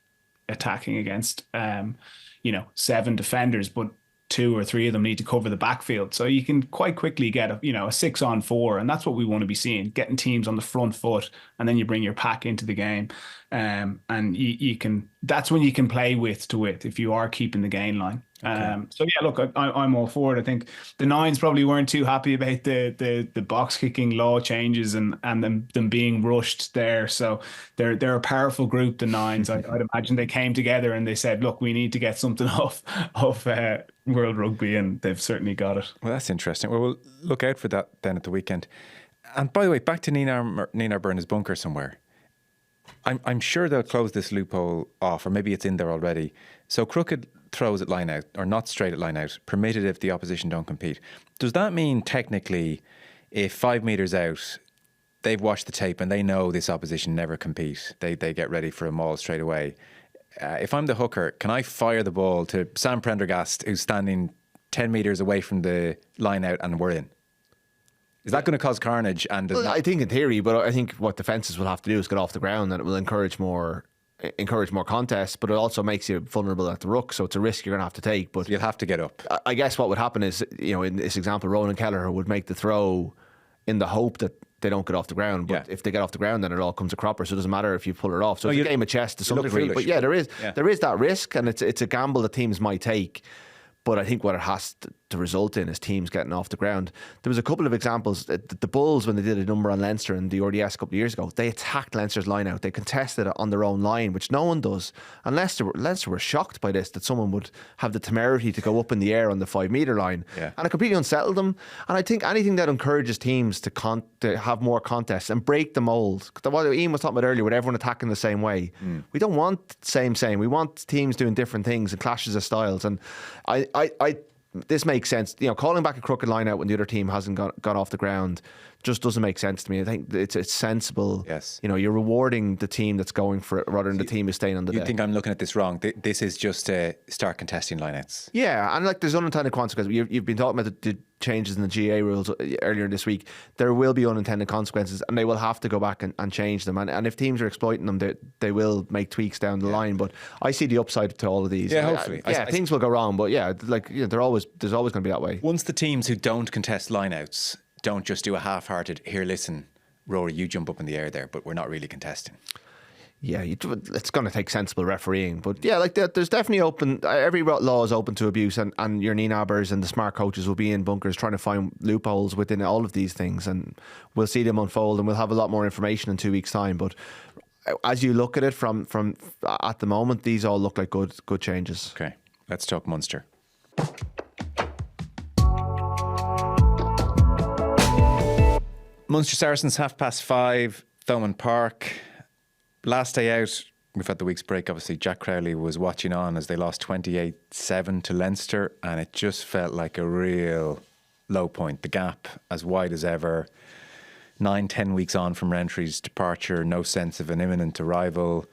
attacking against 7 defenders, but 2 or 3 of them need to cover the backfield, so you can quite quickly get a 6-on-4, and that's what we want to be seeing, getting teams on the front foot, and then you bring your pack into the game, and you can, that's when you can play width to width if you are keeping the gain line. So yeah, look, I'm all for it. I think the 9s probably weren't too happy about the box kicking law changes and them being rushed there. So they're a powerful group, the 9s. I'd imagine they came together and they said, look, we need to get something off World Rugby, and they've certainly got it. Well, that's interesting. Well, we'll look out for that then at the weekend. And by the way, back to Nina Byrne's bunker somewhere. I'm sure they'll close this loophole off, or maybe it's in there already. So crooked throws at line out, or not straight at line out, permitted if the opposition don't compete. Does that mean technically if 5 metres out they've watched the tape and they know this opposition never compete, they get ready for a maul straight away? If I'm the hooker, can I fire the ball to Sam Prendergast, who's standing 10 metres away from the line out, and we're in? Is that going to cause carnage? And I think in theory, but I think what defences will have to do is get off the ground, and it will encourage more contests, but it also makes you vulnerable at the ruck, so it's a risk you're going to have to take. But you'll have to get up. I guess what would happen is, in this example, Ronan Kelleher would make the throw in the hope that they don't get off the ground, but if they get off the ground, then it all comes a cropper, so it doesn't matter if you pull it off. So it's a game of chess to some degree. Foolish. But there is that risk, and it's a gamble that teams might take. But I think what it has to result in is teams getting off the ground. There was a couple of examples. The Bulls, when they did a number on Leinster in the RDS a couple of years ago, they attacked Leinster's line out. They contested it on their own line, which no one does. And Leinster were shocked by this, that someone would have the temerity to go up in the air on the 5 metre line. Yeah. And it completely unsettled them. And I think anything that encourages teams to have more contests and break the mould. What Ian was talking about earlier, with everyone attacking the same way. We don't want same. We want teams doing different things and clashes of styles. And this makes sense. Calling back a crooked line out when the other team hasn't got off the ground just doesn't make sense to me. I think it's sensible. Yes. You're rewarding the team that's going for it rather than the team who's staying on the deck. You think I'm looking at this wrong? This is just to start contesting lineouts. Yeah, and there's unintended consequences. You've been talking about the changes in the GA rules earlier this week. There will be unintended consequences, and they will have to go back and change them. And if teams are exploiting them, they will make tweaks down the line. But I see the upside to all of these. Yeah, hopefully. Things will go wrong, but there's always going to be that way. Once the teams who don't contest lineouts don't just do a half-hearted, here, listen, Rory, you jump up in the air there, but we're not really contesting. Yeah, it's going to take sensible refereeing. But yeah, like there's definitely every law is open to abuse, and your Nienabbers and the smart coaches will be in bunkers trying to find loopholes within all of these things, and we'll see them unfold, and we'll have a lot more information in 2 weeks' time. But as you look at it from at the moment, these all look like good changes. Okay, let's talk Munster. Munster Saracens 5:30, Thomond Park. Last day out, we've had the week's break, obviously. Jack Crowley was watching on as they lost 28-7 to Leinster, and it just felt like a real low point. The gap as wide as ever. 9-10 weeks on from Rentry's departure, no sense of an imminent arrival.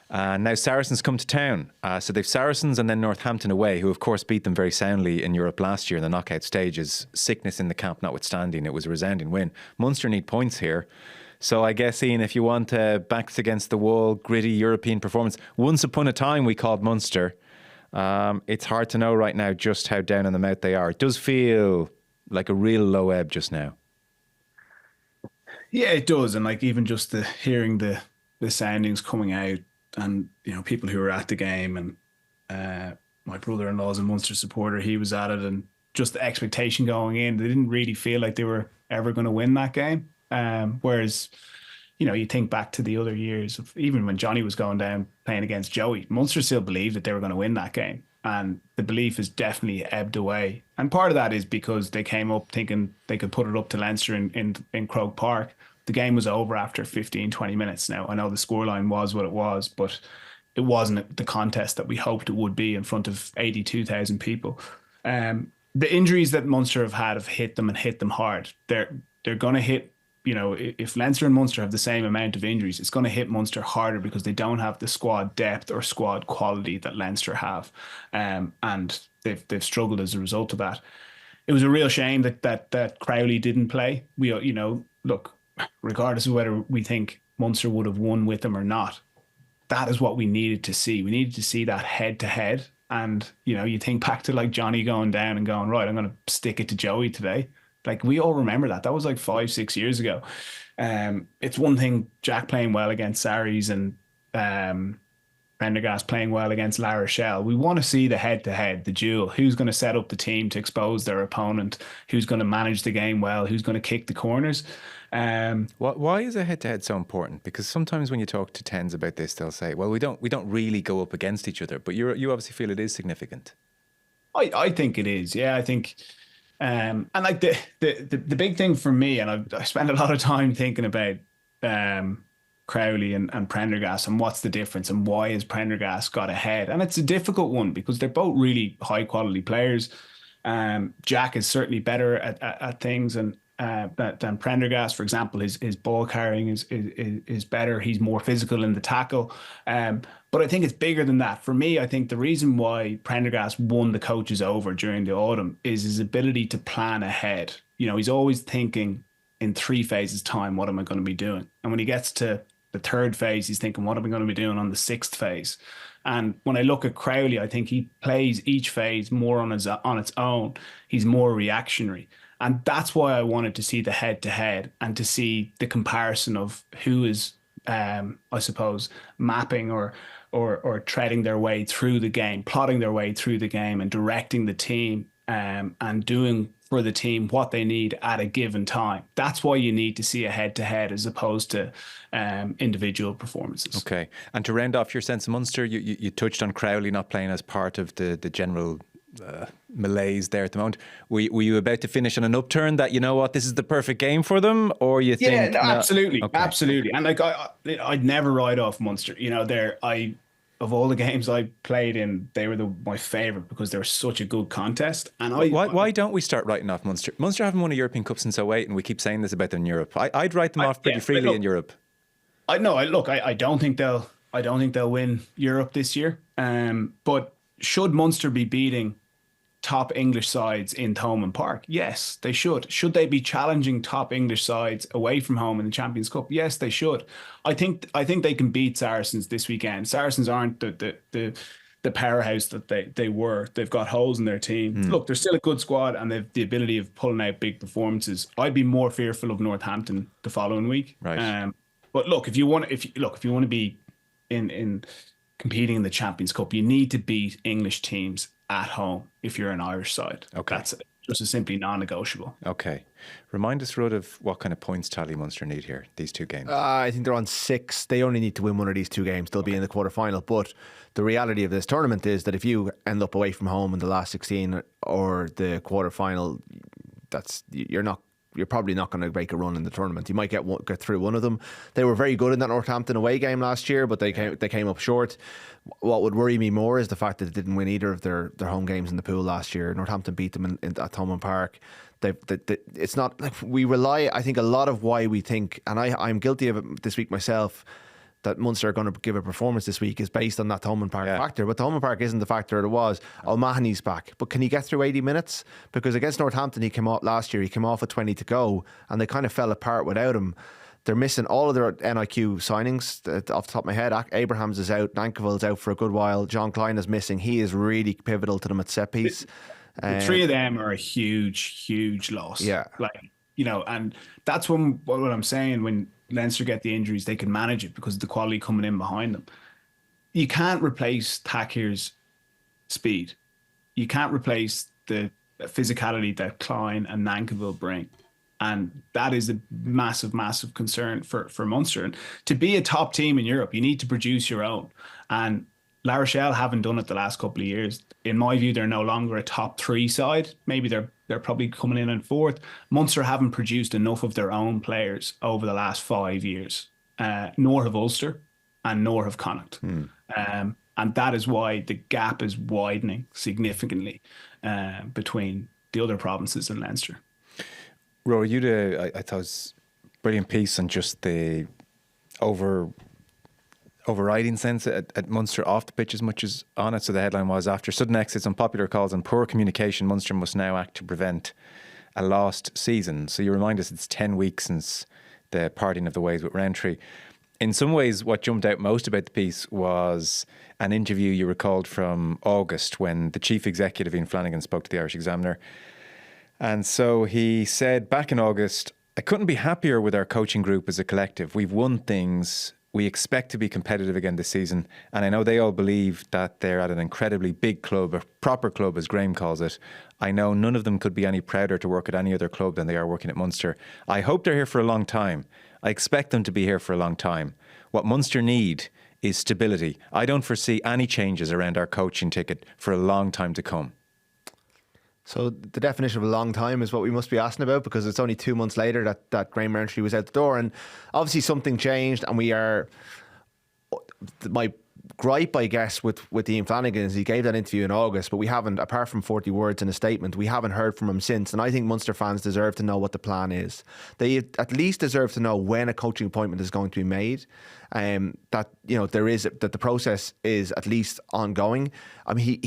And now Saracens come to town. So they've Saracens and then Northampton away, who of course beat them very soundly in Europe last year in the knockout stages. Sickness in the camp notwithstanding, it was a resounding win. Munster need points here. So I guess, Ian, if you want backs against the wall, gritty European performance, once upon a time we called Munster. It's hard to know right now just how down in the mouth they are. It does feel like a real low ebb just now. Yeah, it does. And like even just hearing the soundings coming out, and people who were at the game, and my brother-in-law's a Munster supporter, he was at it, and just the expectation going in, they didn't really feel like they were ever going to win that game. Whereas, you think back to the other years of even when Johnny was going down playing against Joey, Munster still believed that they were going to win that game. And the belief has definitely ebbed away. And part of that is because they came up thinking they could put it up to Leinster in Croke Park. The game was over after 15, 20 minutes. Now, I know the scoreline was what it was, but it wasn't the contest that we hoped it would be in front of 82,000 people. The injuries that Munster have hit them and hit them hard. They're going to hit, if Leinster and Munster have the same amount of injuries, it's going to hit Munster harder because they don't have the squad depth or squad quality that Leinster have. And they've struggled as a result of that. It was a real shame that Crowley didn't play. Look, regardless of whether we think Munster would have won with him or not, that is what we needed to see. We needed to see that head-to-head. And, you think back to like Johnny going down and going, right, I'm going to stick it to Joey today. Like, we all remember that. That was like 5-6 years ago. It's one thing Jack playing well against Sarries and Prendergast playing well against La Rochelle. We want to see the head-to-head, the duel. Who's going to set up the team to expose their opponent? Who's going to manage the game well? Who's going to kick the corners? Why is a head-to-head so important? Because sometimes when you talk to tens about this, they'll say, well, we don't really go up against each other. But you obviously feel it is significant. I think it is. Yeah, I think... and like the big thing for me, and I spent a lot of time thinking about Crowley and Prendergast and what's the difference and why has Prendergast got ahead. And it's a difficult one because they're both really high quality players. Jack is certainly better at things than Prendergast. For example, his ball carrying is better. He's more physical in the tackle. But I think it's bigger than that. For me, I think the reason why Prendergast won the coaches over during the autumn is his ability to plan ahead. He's always thinking in 3 phases time, what am I going to be doing? And when he gets to the 3rd phase, he's thinking, what am I going to be doing on the 6th phase? And when I look at Crowley, I think he plays each phase more on its own. He's more reactionary. And that's why I wanted to see the head-to-head and to see the comparison of who is, I suppose, mapping or treading their way through the game, plotting their way through the game and directing the team and doing for the team what they need at a given time. That's why you need to see a head-to-head as opposed to individual performances. Okay. And to round off your sense of Munster, you touched on Crowley not playing as part of the general malaise there at the moment. Were you about to finish on an upturn that, this is the perfect game for them? Or you think... Yeah, no, absolutely. Okay. Absolutely. And like I'd never write off Munster. Of all the games I played in, they were my favourite because they were such a good contest. And why don't we start writing off Munster? Munster haven't won a European Cup since 2008, and we keep saying this about them in Europe. I'd write them off pretty freely in Europe. I don't think they'll win Europe this year. But should Munster be beating top English sides in Thomond Park? Yes, they should. Should they be challenging top English sides away from home in the Champions Cup? Yes, they should. I think they can beat Saracens this weekend. Saracens aren't the powerhouse that they were. They've got holes in their team. Look, they're still a good squad and they've the ability of pulling out big performances. I'd be more fearful of Northampton the following week. Right. But look, if you want to be in competing in the Champions Cup, you need to beat English teams at home if you're an Irish side. Okay. That's just a simply non-negotiable. Okay. Remind us, Rudd, of what kind of points tally Munster need here, these two games. I think they're on 6. They only need to win one of these two games. They'll be in the quarterfinal. But the reality of this tournament is that if you end up away from home in the last 16 or the quarterfinal, you're probably not going to make a run in the tournament. You might get through one of them. They were very good in that Northampton away game last year, but they came up short. What would worry me more is the fact that they didn't win either of their home games in the pool last year. Northampton beat them at Thomond Park. It's not like we rely. I think a lot of why we think, and I'm guilty of it this week myself, that Munster are going to give a performance this week is based on that Thomond Park factor. But Thomond Park isn't the factor it was. O'Mahony's back. But can he get through 80 minutes? Because against Northampton, he came off last year, he came off with 20 to go, and they kind of fell apart without him. They're missing all of their NIQ signings. Off the top of my head, Abrahams is out, Nankerville's out for a good while, John Klein is missing. He is really pivotal to them at set piece. The three of them are a huge loss. Yeah. And that's what I'm saying. When Leinster get the injuries, they can manage it because of the quality coming in behind them. You can't replace Takir's speed. You can't replace the physicality that Klein and Nankerville bring. And that is a massive concern for Munster. And to be a top team in Europe, you need to produce your own. And La Rochelle haven't done it the last couple of years. In my view, they're no longer a top 3 side. Maybe they're probably coming in 4th. Munster haven't produced enough of their own players over the last 5 years, nor have Ulster and nor have Connacht. And that is why the gap is widening significantly between the other provinces and Leinster. Rory, I thought it was a brilliant piece on just the overriding sense at Munster off the pitch as much as on it. So the headline was, after sudden exits, unpopular calls and poor communication, Munster must now act to prevent a lost season. So you remind us it's 10 weeks since the parting of the ways with Rowntree. In some ways, what jumped out most about the piece was an interview you recalled from August when the chief executive, Ian Flanagan, spoke to the Irish Examiner. And so he said back in August, I couldn't be happier with our coaching group as a collective. We've won things. We expect to be competitive again this season. And I know they all believe that they're at an incredibly big club, a proper club, as Graham calls it. I know none of them could be any prouder to work at any other club than they are working at Munster. I hope they're here for a long time. I expect them to be here for a long time. What Munster need is stability. I don't foresee any changes around our coaching ticket for a long time to come. So the definition of a long time is what we must be asking about, because it's only 2 months later that Graham Rowntree was out the door, and obviously something changed. And my gripe, I guess, with Ian Flanagan is he gave that interview in August, but we haven't, apart from 40 words in a statement, we haven't heard from him since. And I think Munster fans deserve to know what the plan is. They at least deserve to know when a coaching appointment is going to be made. That the process is at least ongoing. I mean,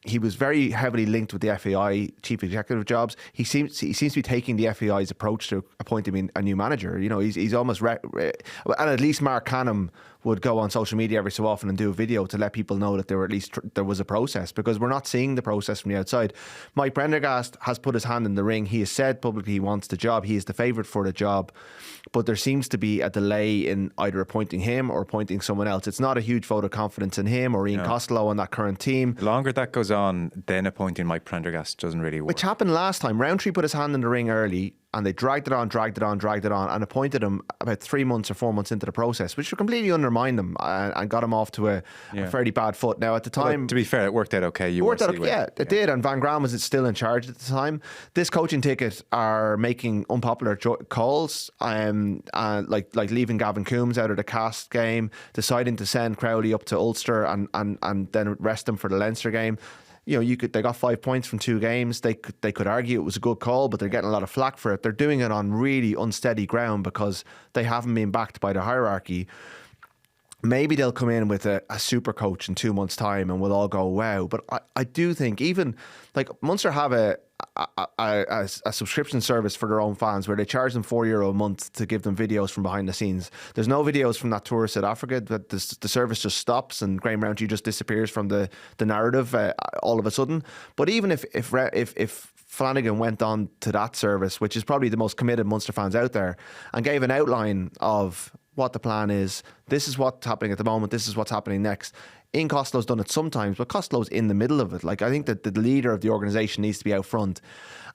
he was very heavily linked with the FAI chief executive jobs. He seems to be taking the FAI's approach to appointing a new manager. You know, he's almost and at least Mark Canham would go on social media every so often and do a video to let people know that there was a process, because we're not seeing the process from the outside. Mike Prendergast has put his hand in the ring. He has said publicly he wants the job. He is the favourite for the job, but there seems to be a delay in either appointing him or appointing someone else. It's not a huge vote of confidence in him or Ian Costello on that current team. The longer that goes on, then appointing Mike Prendergast doesn't really work. Which happened last time. Rowntree put his hand in the ring early, and they dragged it on, and appointed him about 3 months or 4 months into the process, which completely undermined him and got him off to a fairly bad foot. Now, at the time... Well, to be fair, it worked out okay. It did, and Van Graan was still in charge at the time. This coaching ticket are making unpopular calls, like leaving Gavin Coombs out of the Cast game, deciding to send Crowley up to Ulster and then rest him for the Leinster game. You know, they got 5 points from 2 games. They could argue it was a good call, but they're getting a lot of flack for it. They're doing it on really unsteady ground because they haven't been backed by the hierarchy. Maybe they'll come in with a super coach in 2 months' time and we'll all go, wow. But I do think even, like, Munster have a subscription service for their own fans where they charge them €4 a month to give them videos from behind the scenes. There's no videos from that tour of South Africa. The service just stops and Graham Rowntree just disappears from the narrative all of a sudden. But even if Flanagan went on to that service, which is probably the most committed Munster fans out there, and gave an outline of what the plan is. This is what's happening at the moment. This is what's happening next. Ian Costello's done it sometimes, but Costello's in the middle of it. Like, I think that the leader of the organisation needs to be out front.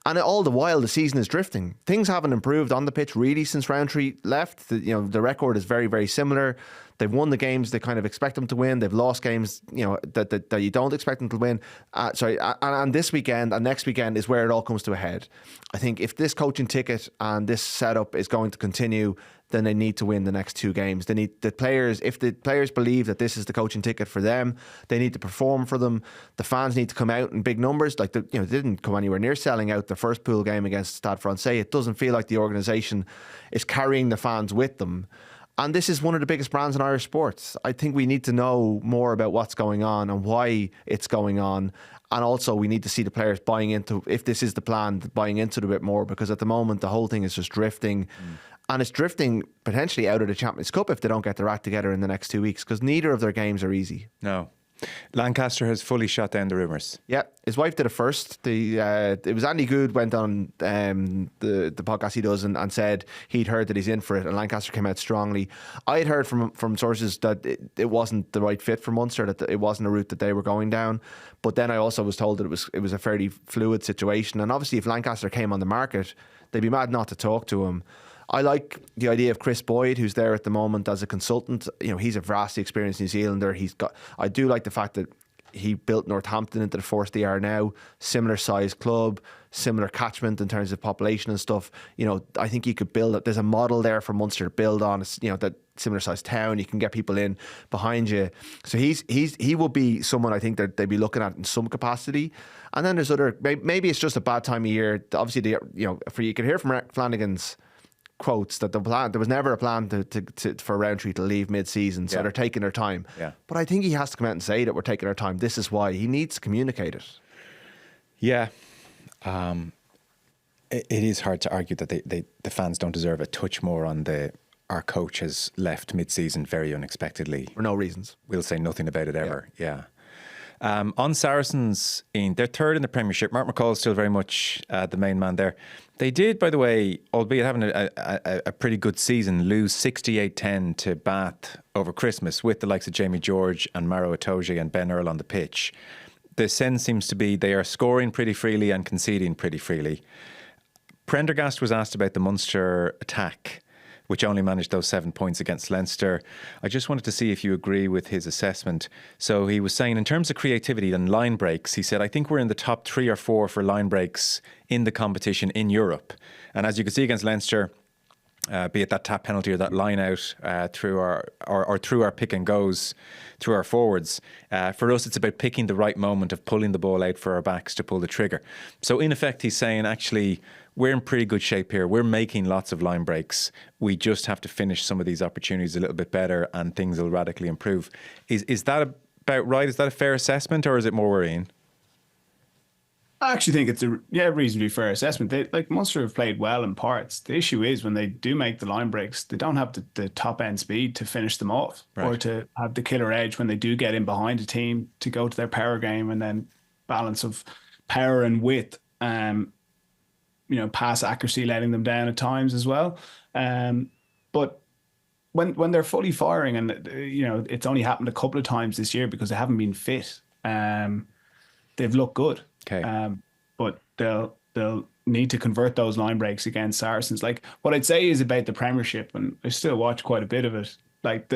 And all the while, the season is drifting. Things haven't improved on the pitch really since Roundtree left. The record is very, very similar. They've won the games they kind of expect them to win. They've lost games, that you don't expect them to win. And this weekend and next weekend is where it all comes to a head. I think if this coaching ticket and this setup is going to continue, then they need to win the next two games. They need the players. If the players believe that this is the coaching ticket for them, they need to perform for them. The fans need to come out in big numbers. Like, they didn't come anywhere near selling out the first pool game against Stade Francais. It doesn't feel like the organisation is carrying the fans with them. And this is one of the biggest brands in Irish sports. I think we need to know more about what's going on and why it's going on. And also we need to see the players buying into, if this is the plan, buying into it a bit more, because at the moment the whole thing is just drifting. And it's drifting potentially out of the Champions Cup if they don't get their act together in the next 2 weeks, because neither of their games are easy. No. Lancaster has fully shut down the rumours. Yeah, his wife did it first. It was Andy Good went on the podcast he does and said he'd heard that he's in for it, and Lancaster came out strongly. I had heard from sources that it wasn't the right fit for Munster, that it wasn't a route that they were going down. But then I also was told that it was a fairly fluid situation, and obviously if Lancaster came on the market, they'd be mad not to talk to him. I like the idea of Chris Boyd, who's there at the moment as a consultant. He's a vastly experienced New Zealander. I do like the fact that he built Northampton into the force they are now. Similar size club, similar catchment in terms of population and stuff. I think you could build it. There's a model there for Munster to build on. That similar size town. You can get people in behind you. So he will be someone I think that they'd be looking at in some capacity. And then there's other. Maybe it's just a bad time of year. Obviously, you can hear from Flanagan's quotes that there was never a plan for Roundtree to leave mid-season, so they're taking their time. Yeah. But I think he has to come out and say that we're taking our time. This is why. He needs to communicate it. Yeah. It is hard to argue that the fans don't deserve a touch more on our coach has left mid-season very unexpectedly. For no reasons. We'll say nothing about it ever. Yeah. On Saracens, Ian, they're third in the Premiership. Mark McCall is still very much the main man there. They did, by the way, albeit having a pretty good season, lose 68-10 to Bath over Christmas with the likes of Jamie George and Maro Itoje and Ben Earl on the pitch. The sense seems to be they are scoring pretty freely and conceding pretty freely. Prendergast was asked about the Munster attack, which only managed those 7 points against Leinster. I just wanted to see if you agree with his assessment. So he was saying in terms of creativity and line breaks, he said, I think we're in the top 3 or 4 for line breaks in the competition in Europe. And as you can see against Leinster, be it that tap penalty or that line out through our pick and goes through our forwards. For us, it's about picking the right moment of pulling the ball out for our backs to pull the trigger. So in effect, he's saying, actually, we're in pretty good shape here. We're making lots of line breaks. We just have to finish some of these opportunities a little bit better and things will radically improve. Is that about right? Is that a fair assessment or is it more worrying? I actually think it's a reasonably fair assessment. Munster have played well in parts. The issue is when they do make the line breaks, they don't have the top end speed to finish them off, right, or to have the killer edge when they do get in behind a team to go to their power game, and then balance of power and width, pass accuracy letting them down at times as well. But when they're fully firing, and it's only happened a couple of times this year because they haven't been fit, they've looked good. Okay. But they'll need to convert those line breaks against Saracens. Like, what I'd say is about the Premiership, and I still watch quite a bit of it,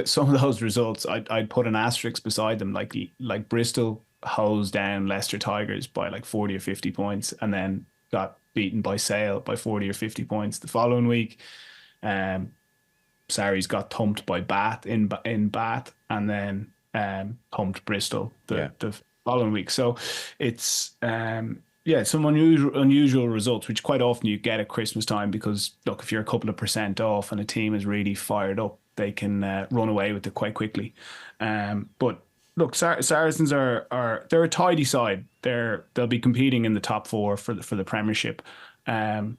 some of those results I'd put an asterisk beside them. Like Bristol hosed down Leicester Tigers by 40 or 50 points and then got beaten by Sale by 40 or 50 points the following week. Sarries got thumped by Bath in Bath and then thumped Bristol the following week. So it's some unusual results, which quite often you get at Christmas time, because look, if you're a couple of percent off and a team is really fired up, they can run away with it quite quickly. But look, Saracens they're a tidy side. They'll be competing in the top 4 for the Premiership. I'd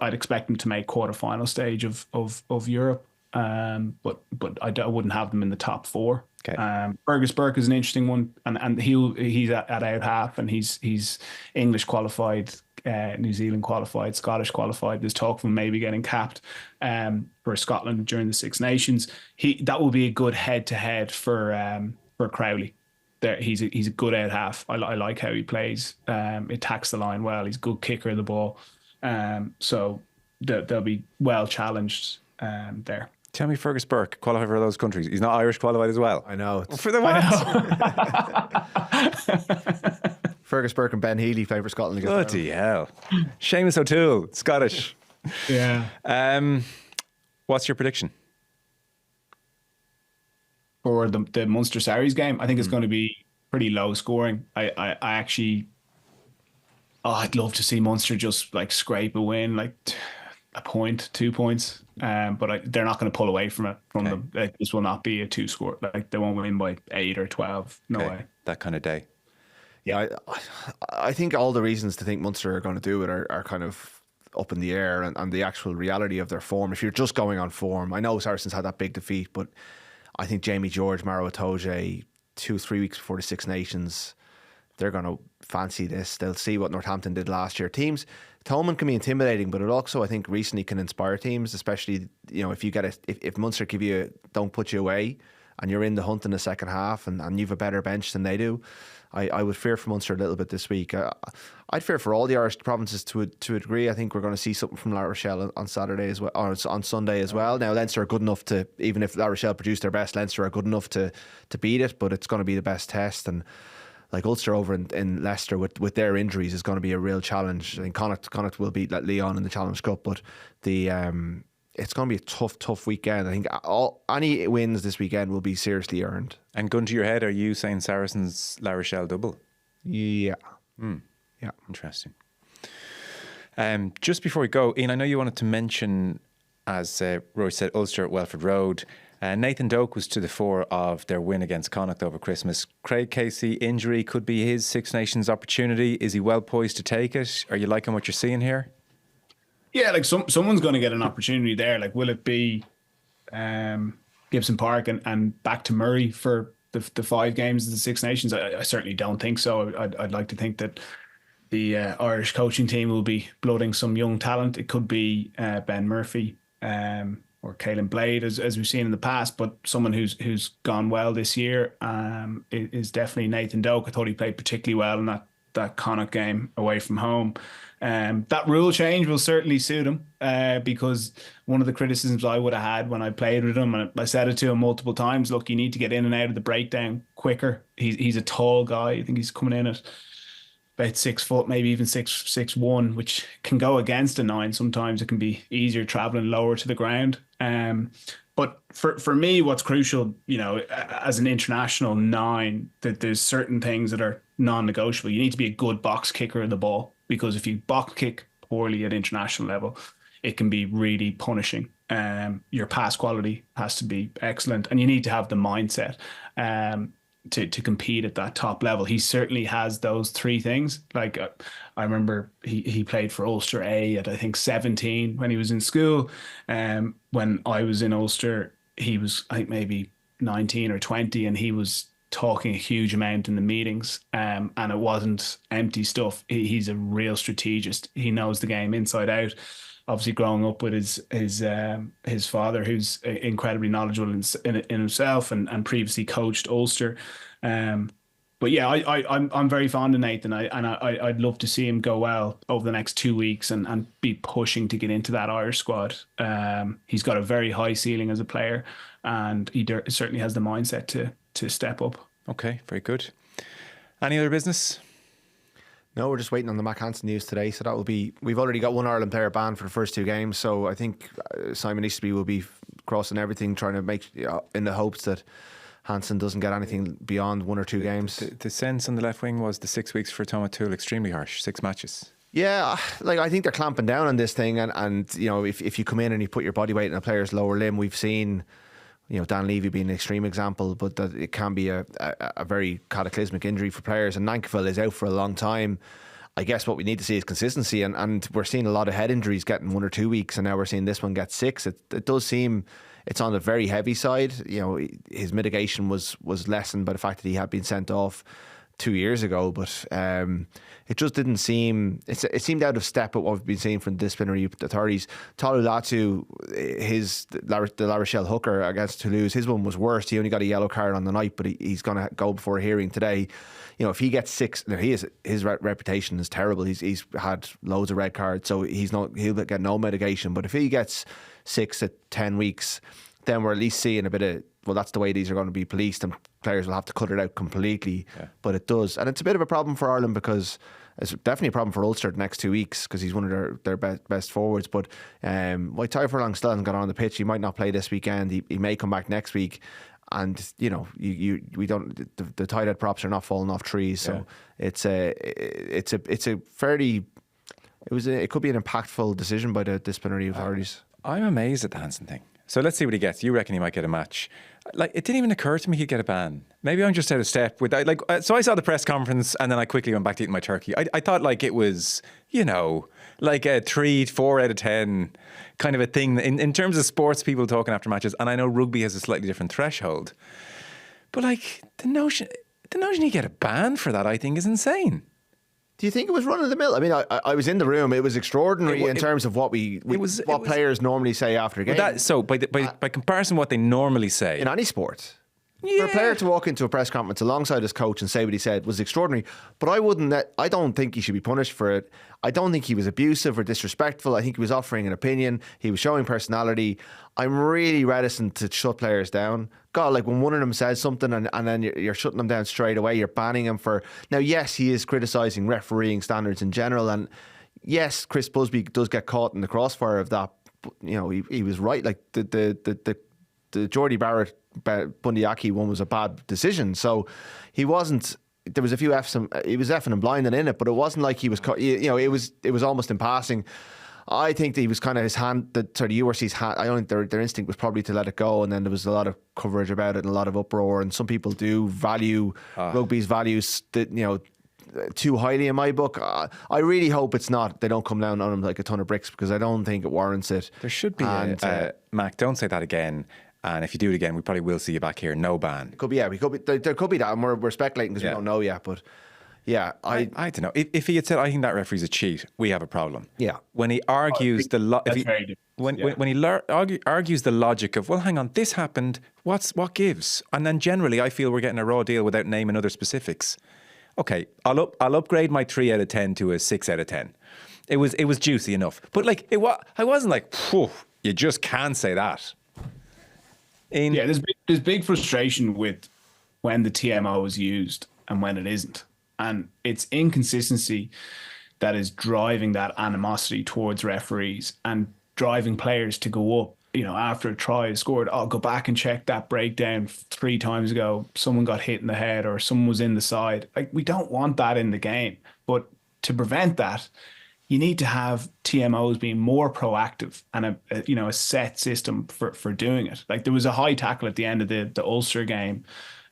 expect them to make quarterfinal stage of Europe. But I wouldn't have them in the top 4. Okay. Fergus Burke is an interesting one, and he's at out half, and he's English qualified, New Zealand qualified, Scottish qualified. There's talk of him maybe getting capped for Scotland during the Six Nations. That will be a good head-to-head for Crowley. There, he's a good out half. I like how he plays. Attacks the line well. He's a good kicker of the ball. So they'll be well challenged there. Tell me, Fergus Burke qualified for those countries. He's not Irish qualified as well. I know. For the what? Fergus Burke and Ben Healy play for Scotland. Bloody hell. Seamus O'Toole, Scottish. Yeah. What's your prediction? For the Munster Sarries game, I think it's going to be pretty low scoring. I actually, I'd love to see Munster just like scrape a win, like a point, 2 points. But they're not going to pull away from it from them. This will not be a 2 score. Like they won't win by 8 or 12. No way. That kind of day. Yeah, I think all the reasons to think Munster are going to do it are kind of up in the air, and the actual reality of their form. If you're just going on form, I know Saracens had that big defeat, but I think Jamie George, Maro Itoje, 2-3 weeks before the Six Nations, they're going to fancy this. They'll see what Northampton did last year. Thomond can be intimidating, but it also, I think, recently can inspire teams, especially, if you get if Munster don't put you away and you're in the hunt in the second half and you've a better bench than they do. I would fear for Munster a little bit this week. I'd fear for all the Irish provinces to a degree. I think we're going to see something from La Rochelle on Saturday as well, or on Sunday as well. Now, Leinster are good enough to, even if La Rochelle produced their best, Leinster are good enough to beat it, but it's going to be the best test. And like Ulster over in Leicester with their injuries is going to be a real challenge. I think Connacht will beat Leon in the Challenge Cup, but it's going to be a tough weekend. I think any wins this weekend will be seriously earned. And gun to your head, are you saying Saracens La Rochelle double? Yeah. Yeah. Interesting. Just before we go, Ian, I know you wanted to mention, as Roy said, Ulster at Welford Road. Nathan Doak was to the fore of their win against Connacht over Christmas. Craig Casey injury could be his Six Nations opportunity. Is he well poised to take it? Are you liking what you're seeing here? Yeah, like someone's going to get an opportunity there. Like, will it be Gibson Park and back to Murray for the 5 games of the Six Nations? I certainly don't think so. I'd like to think that the Irish coaching team will be blooding some young talent. It could be Ben Murphy or Caelan Blade, as we've seen in the past. But someone who's gone well this year is definitely Nathan Doak. I thought he played particularly well in that Connacht game away from home. That rule change will certainly suit him because one of the criticisms I would have had when I played with him, and I said it to him multiple times, look, you need to get in and out of the breakdown quicker. He's a tall guy. I think he's coming in at about 6 foot, maybe even 6'1", which can go against a 9. Sometimes it can be easier traveling lower to the ground. But for me, what's crucial, as an international 9, that there's certain things that are non-negotiable. You need to be a good box kicker of the ball, because if you box kick poorly at international level, it can be really punishing. Your pass quality has to be excellent, and you need to have the mindset to compete at that top level. He certainly has those 3 things. Like I remember he played for Ulster A at I think 17 when he was in school. When I was in Ulster, he was I think maybe 19 or 20, and he was talking a huge amount in the meetings, and it wasn't empty stuff. He's a real strategist. He knows the game inside out. Obviously, growing up with his father, who's incredibly knowledgeable in himself, and previously coached Ulster. But yeah, I'm very fond of Nathan, I'd love to see him go well over the next 2 weeks and be pushing to get into that Irish squad. He's got a very high ceiling as a player, and he certainly has the mindset to step up. Okay, very good. Any other business? No, we're just waiting on the Mack Hansen news today. So that will be, we've already got one Ireland player banned for the first 2 games. So I think Simon Easterby will be crossing everything, trying to make, in the hopes that Hansen doesn't get anything beyond 1 or 2 games. The sense on the left wing was the 6 weeks for Tom O'Toole extremely harsh, 6 matches. Yeah, like I think they're clamping down on this thing. And if you come in and you put your body weight in a player's lower limb, we've seen, Dan Levy being an extreme example, but that it can be a very cataclysmic injury for players. And Nankivell is out for a long time. I guess what we need to see is consistency, and we're seeing a lot of head injuries getting 1 or 2 weeks, and now we're seeing this one get 6. It does seem it's on the very heavy side. His mitigation was lessened by the fact that he had been sent off 2 years ago, but it just didn't seem. It seemed out of step with what we've been seeing from disciplinary authorities. Tolu Latu, the La Rochelle hooker against Toulouse, his one was worse. He only got a yellow card on the night, but he's going to go before a hearing today. You know, if he gets 6, his reputation is terrible. He's had loads of red cards, so he'll get no mitigation. But if he gets 6 to 10 weeks, then we're at least seeing a bit of, well, that's the way these are going to be policed, and players will have to cut it out completely. Yeah. But it does. And it's a bit of a problem for Ireland, because it's definitely a problem for Ulster the next 2 weeks, because he's one of their best forwards. But Ty Furlong still hasn't got on the pitch. He might not play this weekend. He may come back next week. And we don't. The tight head props are not falling off trees. So it's a fairly. It could be an impactful decision by the disciplinary authorities. I'm amazed at the Hansen thing. So let's see what he gets. You reckon he might get a match? Like, it didn't even occur to me he'd get a ban. Maybe I'm just out of step with that. So I saw the press conference, and then I quickly went back to eating my turkey. I thought like it was, like a 3-4 out of 10 kind of a thing in terms of sports people talking after matches. And I know rugby has a slightly different threshold, but like the notion you get a ban for that, I think, is insane. Do you think it was run of the mill? I mean, I was in the room. It was extraordinary in terms of what players normally say after a game. So by comparison, what they normally say in any sport. Yeah. For a player to walk into a press conference alongside his coach and say what he said was extraordinary. But I don't think he should be punished for it. I don't think he was abusive or disrespectful. I think he was offering an opinion. He was showing personality. I'm really reticent to shut players down. God, like when one of them says something and then you're shutting them down straight away, you're banning him for... Now, yes, he is criticising refereeing standards in general. And yes, Chris Busby does get caught in the crossfire of that. But, he was right. Like the Jordy Barrett Bundyaki one was a bad decision. So he wasn't... There was a few F's. He was effing and blinding in it, but it wasn't like he was... It was almost in passing. I think that he was kind of his hand... The URC's hand... I don't think their instinct was probably to let it go, and then there was a lot of coverage about it and a lot of uproar, and some people do value rugby's values too highly in my book. I really hope it's not. They don't come down on him like a ton of bricks, because I don't think it warrants it. There should be Mac, don't say that again. And if you do it again, we probably will see you back here. No ban. It could be, there could be that, and we're speculating because we don't know yet. But yeah, I don't know. If he had said, "I think that referee's a cheat," we have a problem. Yeah. When he argues when he argues the logic of, well, hang on, this happened. What gives? And then generally, I feel we're getting a raw deal without naming other specifics. Okay, I'll upgrade my 3 out of 10 to a 6 out of 10. It was juicy enough, but like I wasn't like, whew, you just can't say that. There's big frustration with when the TMO is used and when it isn't. And it's inconsistency that is driving that animosity towards referees and driving players to go up, after a try is scored. I'll go back and check that breakdown 3 times ago. Someone got hit in the head or someone was in the side. Like, we don't want that in the game. But to prevent that, you need to have TMOs being more proactive and a set system for doing it. Like, there was a high tackle at the end of the Ulster game.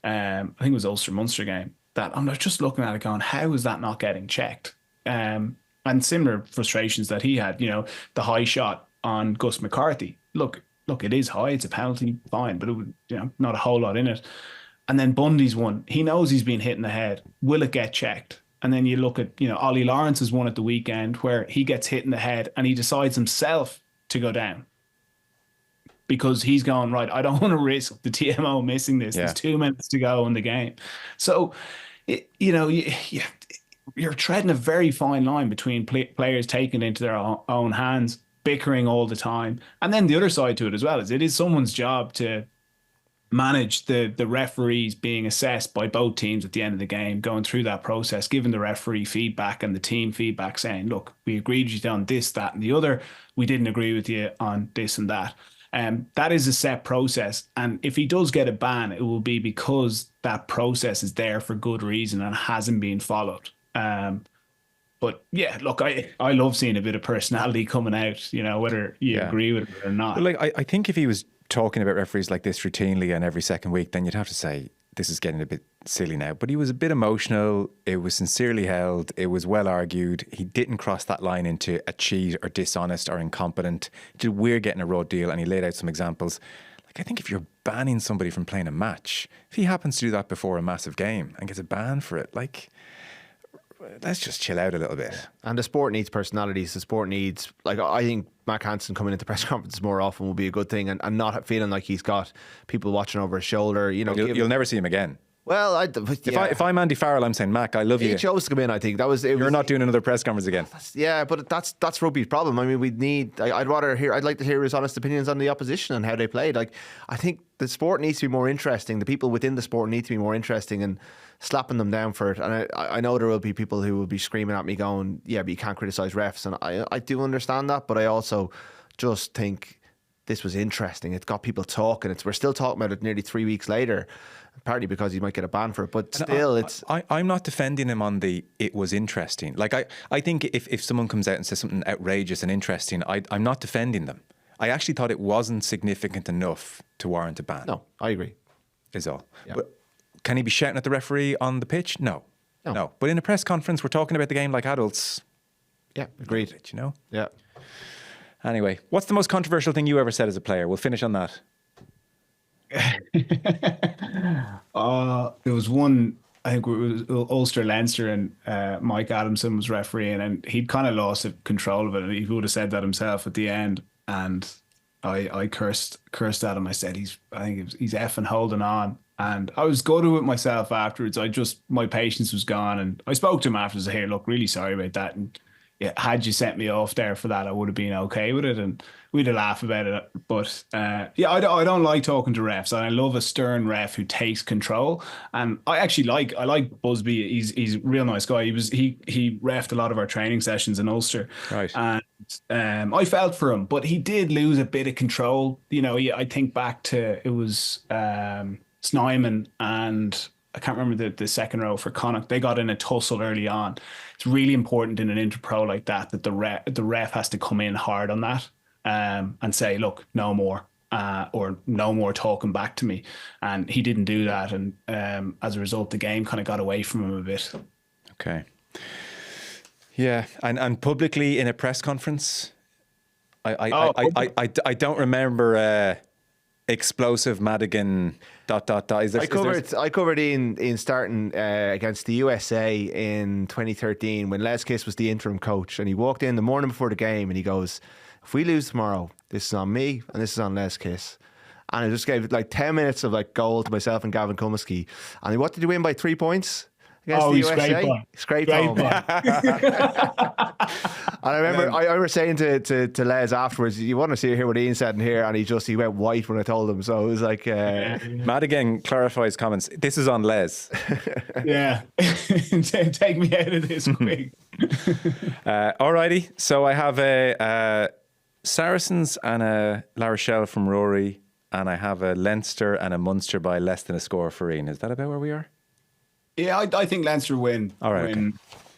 I think it was the Ulster-Munster game, that I'm just looking at it going, how is that not getting checked? And similar frustrations that he had, the high shot on Gus McCarthy. Look, it is high. It's a penalty, fine, but it would, not a whole lot in it. And then Bundy's one. He knows he's been hit in the head. Will it get checked? And then you look at, Ollie Lawrence's one at the weekend where he gets hit in the head and he decides himself to go down because he's going, right, I don't want to risk the TMO missing this. Yeah. There's 2 minutes to go in the game. So, you're treading a very fine line between players taking it into their own hands, bickering all the time. And then the other side to it as well is it is someone's job to manage the referees being assessed by both teams at the end of the game, going through that process, giving the referee feedback and the team feedback saying, look, we agreed with you on this, that and the other. We didn't agree with you on this and that. That is a set process. And if he does get a ban, it will be because that process is there for good reason and hasn't been followed. But yeah, look, I love seeing a bit of personality coming out, whether you agree with it or not. But I think if he was talking about referees like this routinely and every second week, then you'd have to say this is getting a bit silly now. But he was a bit emotional. It was sincerely held. It was well argued. He didn't cross that line into a cheat or dishonest or incompetent. We're getting a raw deal, and he laid out some examples. Like, I think if you're banning somebody from playing a match, if he happens to do that before a massive game and gets a ban for it, like, let's just chill out a little bit. And the sport needs personalities. The sport needs, like, I think Mack Hansen coming into press conferences more often will be a good thing, and not feeling like he's got people watching over his shoulder. You know, you'll never see him again. Well, if I'm Andy Farrell, I'm saying, Mac, I love you. He chose to come in. I think you're not doing another press conference again. But that's rugby's problem. I mean, I'd like to hear his honest opinions on the opposition and how they played. Like, I think the sport needs to be more interesting. The people within the sport need to be more interesting, and slapping them down for it. And I know there will be people who will be screaming at me, going, "Yeah, but you can't criticise refs." And I do understand that, but I also just think this was interesting. It got people talking. We're still talking about it nearly 3 weeks later. Partly because he might get a ban for it, but still, I'm not defending him on it was interesting. Like, I think if someone comes out and says something outrageous and interesting, I'm not defending them. I actually thought it wasn't significant enough to warrant a ban. No, I agree. Is all. Yeah. But can he be shouting at the referee on the pitch? No. But in a press conference, we're talking about the game like adults. Yeah, agreed. You know? Yeah. Anyway, what's the most controversial thing you ever said as a player? We'll finish on that. There was one, I think it was Ulster Leinster, and Mike Adamson was refereeing, and he'd kind of lost control of it. He would have said that himself at the end, and I cursed at him. I said he's effing holding on, and I was gutted with myself afterwards. My patience was gone, and I spoke to him afterwards. I said, "Hey, look, really sorry about that, and yeah, had you sent me off there for that, I would have been okay with it," and we'd have laughed about it. But I don't like talking to refs, and I love a stern ref who takes control. And I like Busby. He's a real nice guy. He reffed a lot of our training sessions in Ulster, right? And I felt for him, but he did lose a bit of control. You know, I think back to it was Snyman and I can't remember the second row for Connacht. They got in a tussle early on. It's really important in an interpro like that the ref has to come in hard on that and say, look, no more, or no more talking back to me. And he didn't do that. And as a result, the game kind of got away from him a bit. Okay. Yeah. And publicly in a press conference, I don't remember explosive Madigan ... I covered Ian starting against the USA in 2013 when Les Kiss was the interim coach, and he walked in the morning before the game and he goes, "If we lose tomorrow, this is on me and this is on Les Kiss." And I just gave like 10 minutes of like goal to myself and Gavin Cummesky. And what did you win by 3 points? Against the USA? Scrape home. And I remember saying to Les afterwards, "You want to hear what Ian said in here?" And he went white when I told him. So it was like Madigan clarifies comments. This is on Les. Yeah. Take me out of this quick. Alrighty. So I have a Saracens and a La Rochelle from Rory, and I have a Leinster and a Munster by less than a score for Ian. Is that about where we are? Yeah, I think Leinster win. All right,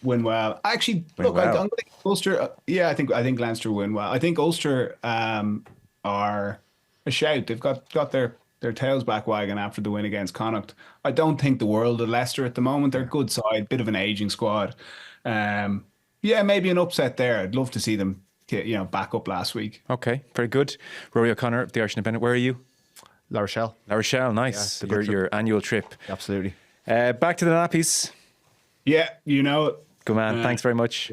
win well. Actually, look, I don't think Ulster. I think Leinster win well. I think Ulster are a shout. They've got their tails back wagging after the win against Connacht. I don't think the world of Leicester at the moment. They're a good side, bit of an aging squad. Maybe an upset there. I'd love to see them back up last week. Okay, very good. Rory O'Connor of the Irish Independent. Where are you? La Rochelle. La Rochelle, nice. Yeah, your annual trip. Absolutely. Back to the nappies. Yeah, you know it. Good man. Thanks very much.